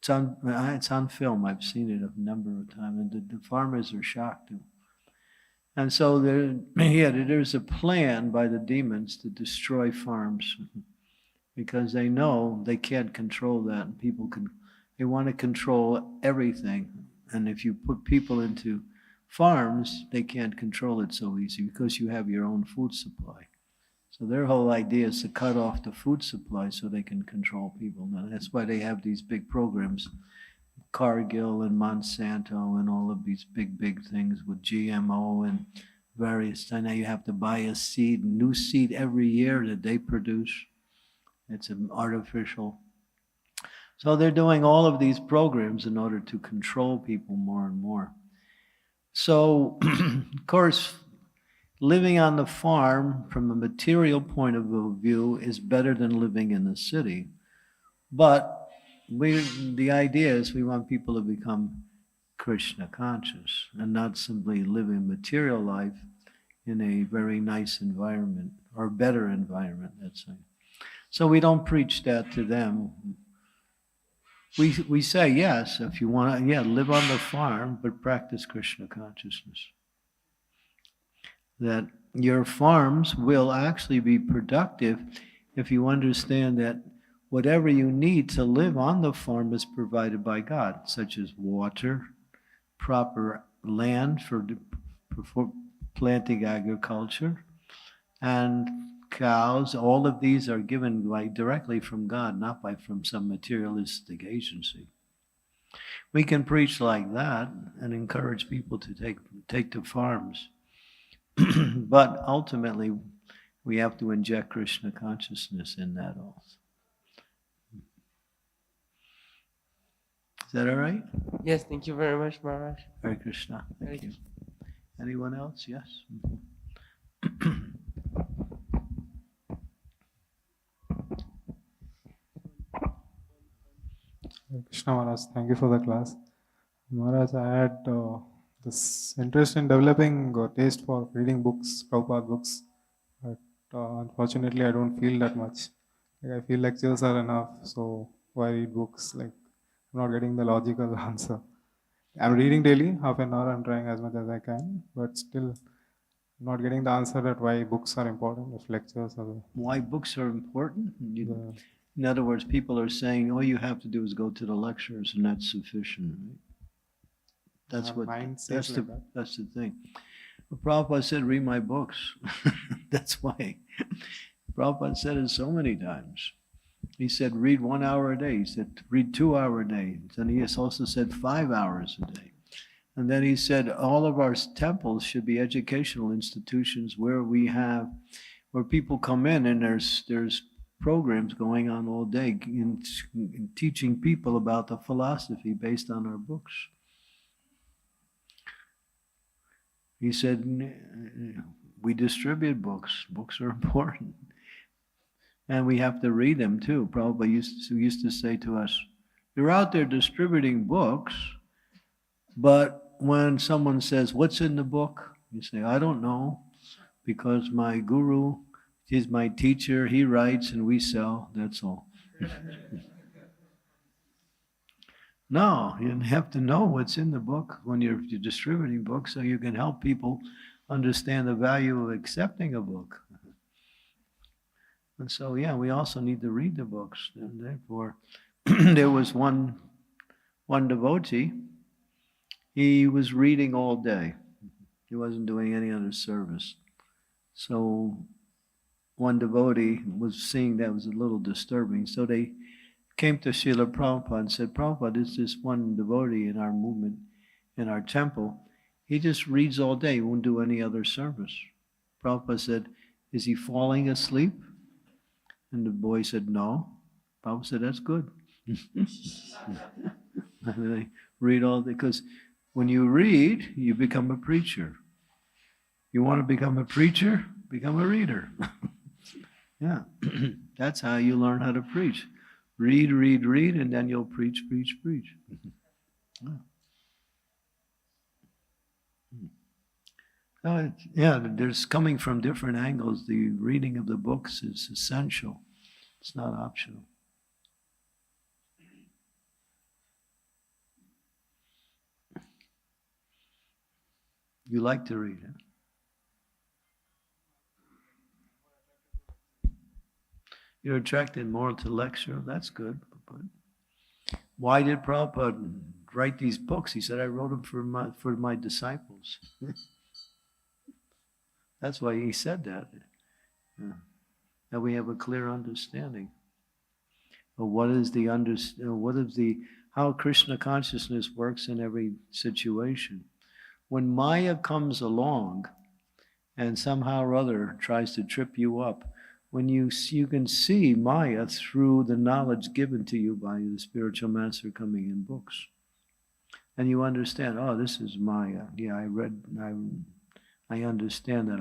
It's on film. I've seen it a number of times. And the farmers are shocked. And so there's a plan by the demons to destroy farms because they know they can't control that. And they want to control everything. And if you put people into farms, they can't control it so easy because you have your own food supply. So their whole idea is to cut off the food supply so they can control people. And that's why they have these big programs, Cargill and Monsanto and all of these big things with GMO and various. Now you have to buy a new seed every year that they produce. It's an artificial. So they're doing all of these programs in order to control people more and more. So, of course, living on the farm from a material point of view is better than living in the city. But the idea is we want people to become Krishna conscious and not simply live a material life in a very nice environment or better environment, let's say. So we don't preach that to them. We say, yes, if you want to, live on the farm, but practice Krishna consciousness. That your farms will actually be productive if you understand that whatever you need to live on the farm is provided by God, such as water, proper land for planting agriculture, and cows. All of these are given directly from God, not from some materialistic agency. We can preach like that and encourage people to take to farms. But ultimately, we have to inject Krishna consciousness in that also. Is that all right? Yes, thank you very much, Maharaj. Hare Krishna. Hare Thank you. Krishna. Anyone else? Yes. Krishna Maharaj, thank you for the class. Maharaj, I had this interest in developing taste for reading books, Prabhupada books, but unfortunately I don't feel that much. Like I feel lectures are enough, so why read books? Like I'm not getting the logical answer. I'm reading daily, half an hour, I'm trying as much as I can, but still not getting the answer that why books are important, if lectures are the... Why books are important? In other words, people are saying all you have to do is go to the lectures and that's sufficient, right? That's what that's the thing. Well, Prabhupada said, read my books. That's why. Prabhupada said it so many times. He said, read 1 hour a day. He said, read 2 hours a day. Then he also said 5 hours a day. And then he said, all of our temples should be educational institutions where people come in and there's programs going on all day in teaching people about the philosophy based on our books. He said, we distribute books. Books are important. And we have to read them too. Prabhupada used to say to us, you're out there distributing books, but when someone says, what's in the book? You say, I don't know, because my guru is my teacher, he writes and we sell, that's all. No, you have to know what's in the book when you're distributing books so you can help people understand the value of accepting a book. And so, we also need to read the books. And therefore, there was one devotee, he was reading all day. He wasn't doing any other service. So one devotee was seeing that was a little disturbing. So they came to Srila Prabhupada and said, Prabhupada, there's this one devotee in our movement, in our temple. He just reads all day, he won't do any other service. Prabhupada said, is he falling asleep? And the boy said, no. Prabhupada said, that's good. And they read all day, because when you read, you become a preacher. You want to become a preacher? Become a reader. Yeah, that's how you learn how to preach. Read, read, read, and then you'll preach, preach, preach. There's coming from different angles. The reading of the books is essential. It's not optional. You like to read, huh? You're attracted more to lecture. That's good. But why did Prabhupada write these books? He said, I wrote them for my disciples. That's why he said that. That we have a clear understanding of how Krishna consciousness works in every situation. When Maya comes along and somehow or other tries to trip you up, when you can see Maya through the knowledge given to you by the spiritual master coming in books. And you understand, oh, this is Maya. Yeah, I understand that.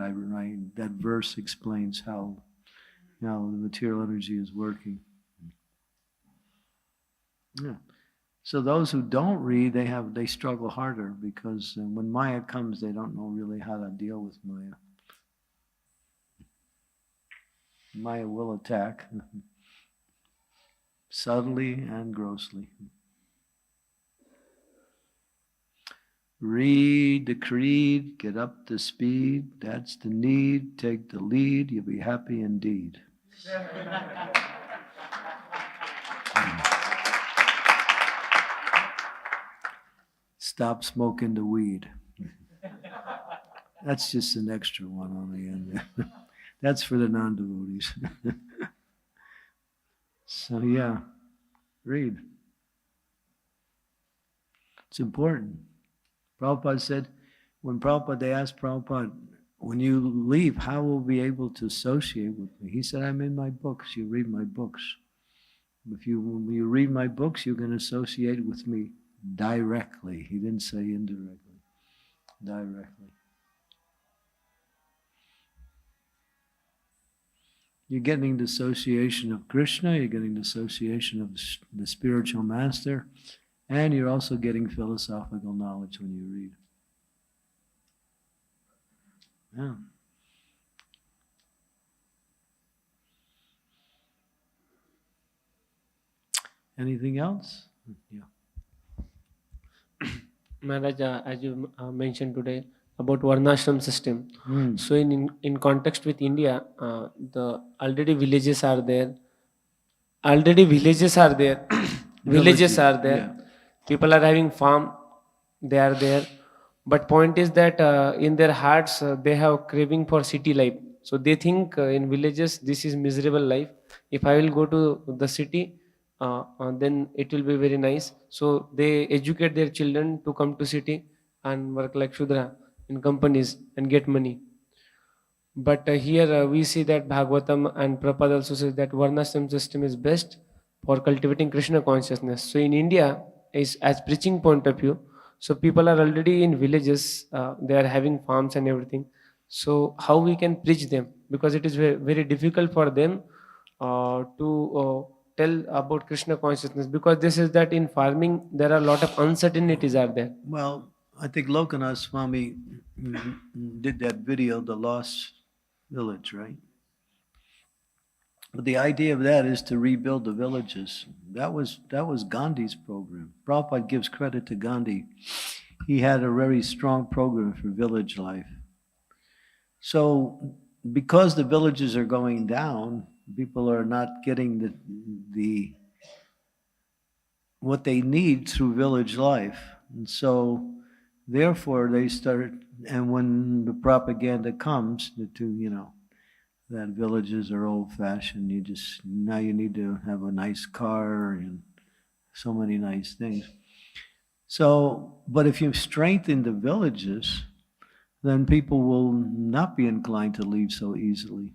That verse explains how the material energy is working. Yeah. So those who don't read, they struggle harder, because when Maya comes, they don't know really how to deal with Maya. Maya will attack subtly and grossly. Read the creed, get up to speed. That's the need. Take the lead. You'll be happy indeed. Stop smoking the weed. That's just an extra one on the end. That's for the non-devotees. So yeah, read. It's important. Prabhupada said, when they asked Prabhupada, when you leave, how will we be able to associate with me? He said, I'm in my books. You read my books. When you read my books, you can associate with me directly. He didn't say indirectly. Directly. You're getting the association of Krishna, you're getting the association of the spiritual master, and you're also getting philosophical knowledge when you read. Yeah. Anything else? Yeah. Maharaj, as you mentioned today about Varnashram system. So in context with India, the already villages are there. Villages are there. Yeah. People are having farm. They are there. But point is that in their hearts they have craving for city life. So they think in villages this is miserable life. If I will go to the city, then it will be very nice. So they educate their children to come to city and work like Shudra in companies and get money. But here we see that Bhagavatam and Prabhupada also says that Varnashram system is best for cultivating Krishna consciousness. So in India, is as preaching point of view, so people are already in villages, they are having farms and everything. So how we can preach them? Because it is very, very difficult for them to tell about Krishna consciousness, because this is that in farming there are a lot of uncertainties are there. Well, I think Lokanath Swami did that video, The Lost Village, right? But the idea of that is to rebuild the villages. That was Gandhi's program. Prabhupada gives credit to Gandhi. He had a very strong program for village life. So because the villages are going down, people are not getting the what they need through village life. And so therefore they start, and when the propaganda comes to that villages are old-fashioned, now you need to have a nice car and so many nice things. So, but if you strengthen the villages, then people will not be inclined to leave so easily.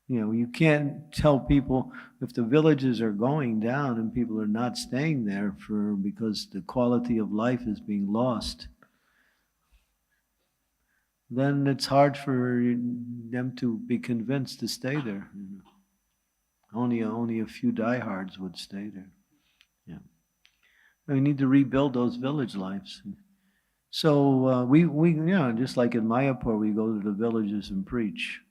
You can't tell people, if the villages are going down and people are not staying there because the quality of life is being lost, then it's hard for them to be convinced to stay there. Only a few diehards would stay there. Yeah, we need to rebuild those village lives. So we just like in Mayapur, we go to the villages and preach.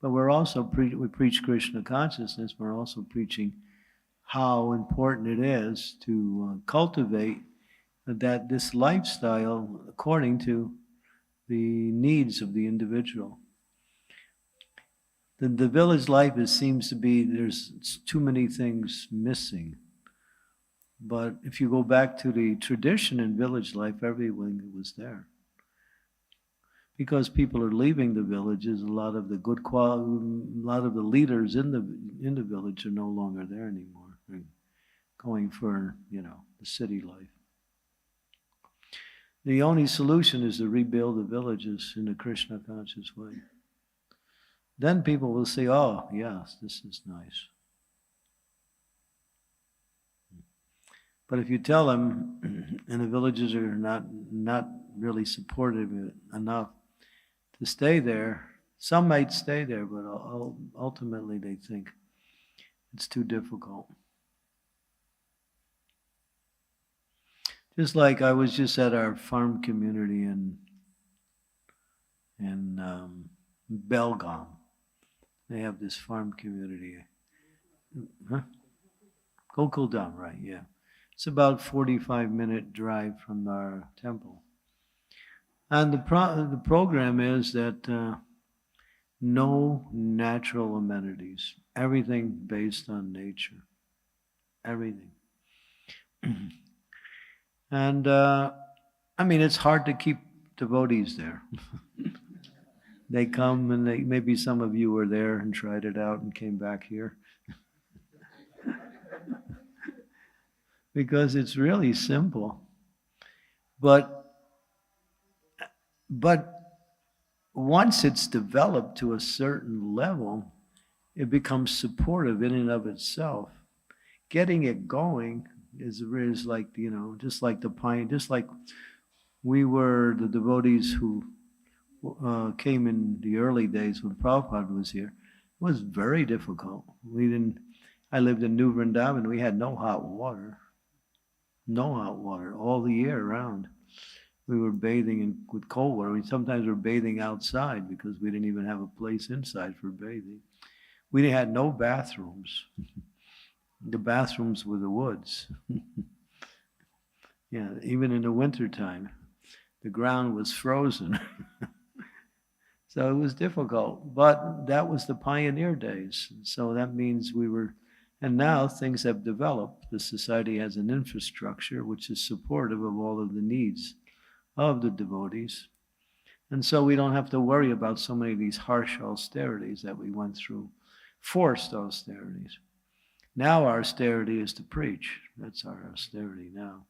But we're also we preach Krishna consciousness. We're also preaching how important it is to cultivate this lifestyle according to the needs of the individual. The village life seems to be, there's too many things missing. But if you go back to the tradition in village life, everything was there. Because people are leaving the villages, a lot of the leaders in the village are no longer there anymore. They're going for the city life. The only solution is to rebuild the villages in a Krishna conscious way. Then people will say, "Oh, yes, this is nice." But if you tell them, and the villages are not really supportive enough to stay there. Some might stay there, but ultimately they think it's too difficult. Just like I was just at our farm community in Belgaum. They have this farm community. Huh? Gokuldam, right, yeah. It's about 45-minute drive from our temple. And the program is that no natural amenities. Everything based on nature. Everything. And I mean, it's hard to keep devotees there. They come and maybe some of you were there and tried it out and came back here. Because it's really simple. But once it's developed to a certain level, it becomes supportive in and of itself. Getting it going is like, just like the pine, just like we were the devotees who came in the early days when Prabhupada was here. It was very difficult. I lived in New Vrindavan, we had no hot water. No hot water all the year round. We were bathing with cold water. We sometimes were bathing outside because we didn't even have a place inside for bathing. We had no bathrooms. The bathrooms were the woods. Yeah, even in the wintertime, the ground was frozen. So it was difficult, but that was the pioneer days. So that means and now things have developed. The society has an infrastructure which is supportive of all of the needs of the devotees. And so we don't have to worry about so many of these harsh austerities that we went through, forced austerities. Now our austerity is to preach. That's our austerity now.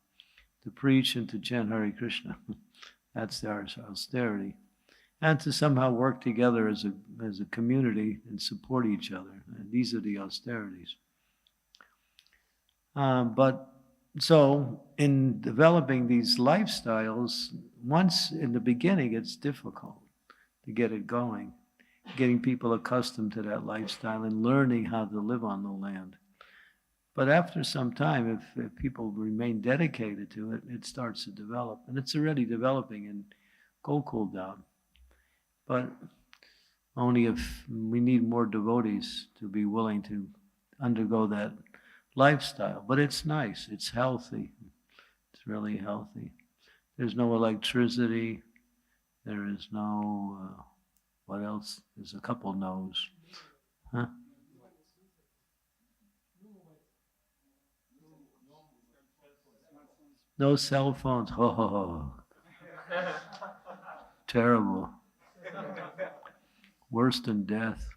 To preach and to chant Hare Krishna. That's our austerity. And to somehow work together as a community and support each other. And these are the austerities. But so in developing these lifestyles, once in the beginning it's difficult to get it going, getting people accustomed to that lifestyle and learning how to live on the land. But after some time, if people remain dedicated to it, it starts to develop. And it's already developing in Gokuldam. But only if we need more devotees to be willing to undergo that lifestyle. But it's nice, it's healthy, it's really healthy. There's no electricity, there is no, what else? There's a couple no's. Huh? No cell phones. Oh, terrible. Worse than death.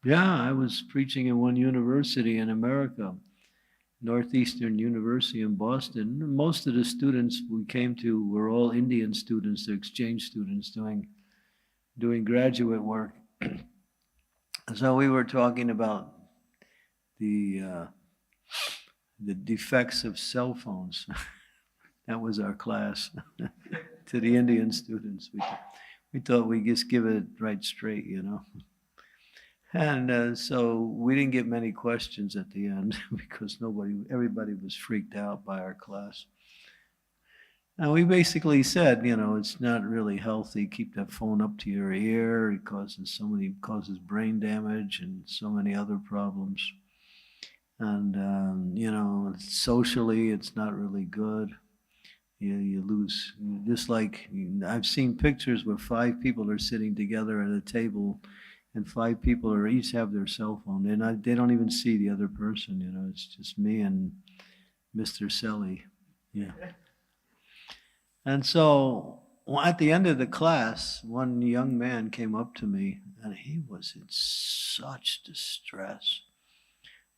Yeah, I was preaching in one university in America, Northeastern University in Boston. Most of the students we came to were all Indian students, the exchange students doing graduate work. So we were talking about the defects of cell phones. That was our class to the Indian students. We thought we'd just give it right straight, And so we didn't get many questions at the end because everybody was freaked out by our class. And we basically said, it's not really healthy. Keep that phone up to your ear. It causes brain damage and so many other problems. And, socially, it's not really good. You lose, just like I've seen pictures where 5 people are sitting together at a table and 5 people each have their cell phone. They don't even see the other person, it's just me and Mr. Selly. Yeah. And so at the end of the class, one young man came up to me and he was in such distress.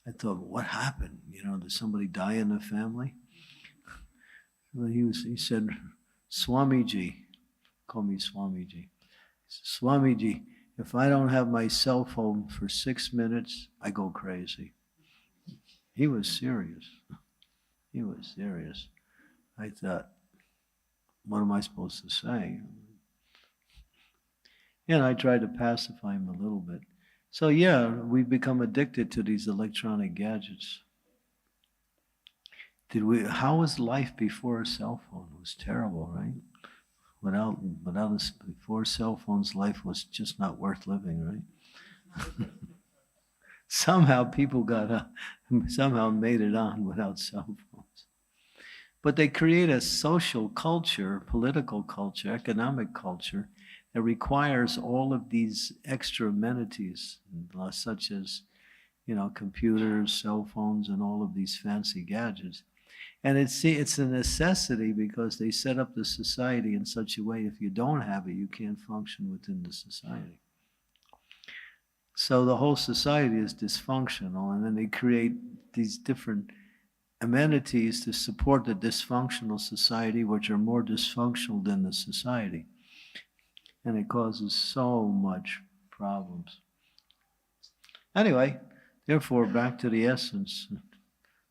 I thought, what happened? Did somebody die in the family? Well, he said, Swamiji, call me Swamiji. Swamiji, if I don't have my cell phone for 6 minutes, I go crazy. He was serious. He was serious. I thought, what am I supposed to say? And I tried to pacify him a little bit. So yeah, we've become addicted to these electronic gadgets. How was life before a cell phone? It was terrible, right? Before cell phones, life was just not worth living, right? Somehow people somehow made it on without cell phones. But they create a social culture, political culture, economic culture that requires all of these extra amenities, such as, computers, cell phones, and all of these fancy gadgets. And it's a necessity because they set up the society in such a way, if you don't have it, you can't function within the society. So the whole society is dysfunctional, and then they create these different amenities to support the dysfunctional society, which are more dysfunctional than the society. And it causes so much problems. Anyway, therefore, back to the essence,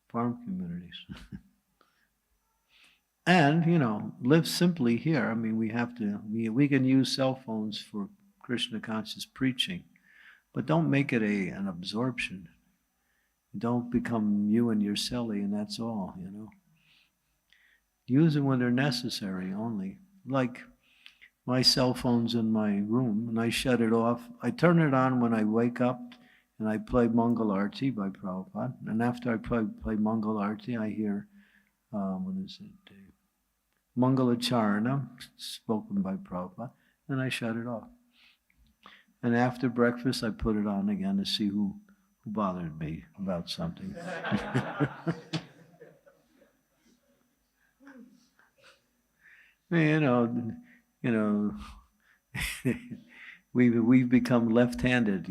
farm communities. And, live simply here. I mean, we can use cell phones for Krishna conscious preaching, but don't make it an absorption. Don't become you and your celly, and that's all, Use them when they're necessary only. Like my cell phone's in my room, and I shut it off. I turn it on when I wake up, and I play Mangal Arti by Prabhupada. And after I play Mangal Arti, I hear, Mangalacharana, spoken by Prabhupada, and I shut it off. And after breakfast, I put it on again to see who bothered me about something. We've become left-handed,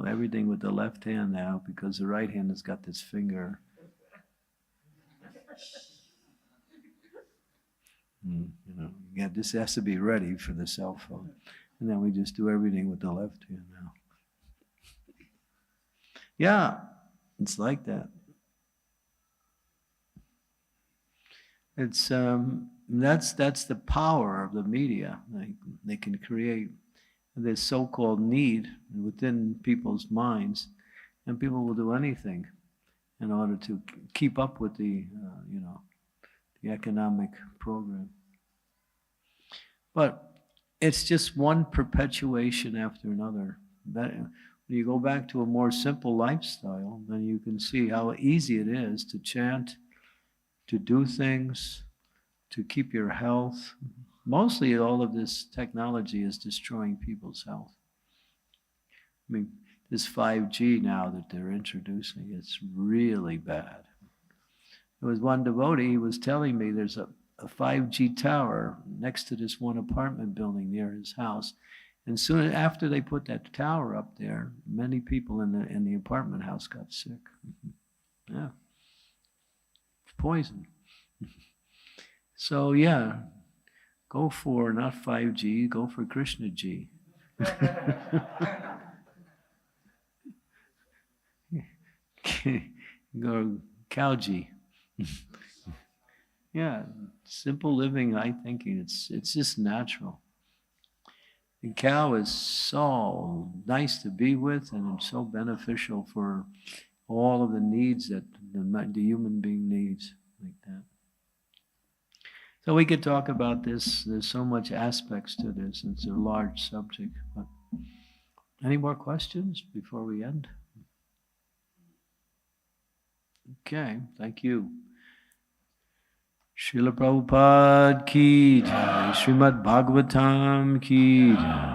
everything with the left hand now, because the right hand has got this finger. This has to be ready for the cell phone. And then we just do everything with the left hand now. Yeah, it's like that. It's that's the power of the media. They can create this so-called need within people's minds, and people will do anything in order to keep up with the economic program. But it's just one perpetuation after another. When you go back to a more simple lifestyle, then you can see how easy it is to chant, to do things, to keep your health. Mostly all of this technology is destroying people's health. I mean, this 5G now that they're introducing, it's really bad. There was one devotee, he was telling me there's a 5G tower next to this one apartment building near his house. And soon after they put that tower up there, many people in the apartment house got sick. Yeah. It's poison. So yeah, go for not 5G, go for Krishna G. Go cow G. Yeah, simple living, I think it's just natural. The cow is so nice to be with, and it's so beneficial for all of the needs that the human being needs, like that. So we could talk about this. There's so much aspects to this. It's a large subject. But any more questions before we end? Okay, thank you. Srila Prabhupada ki jai, Srimad Bhagavatam ki jai.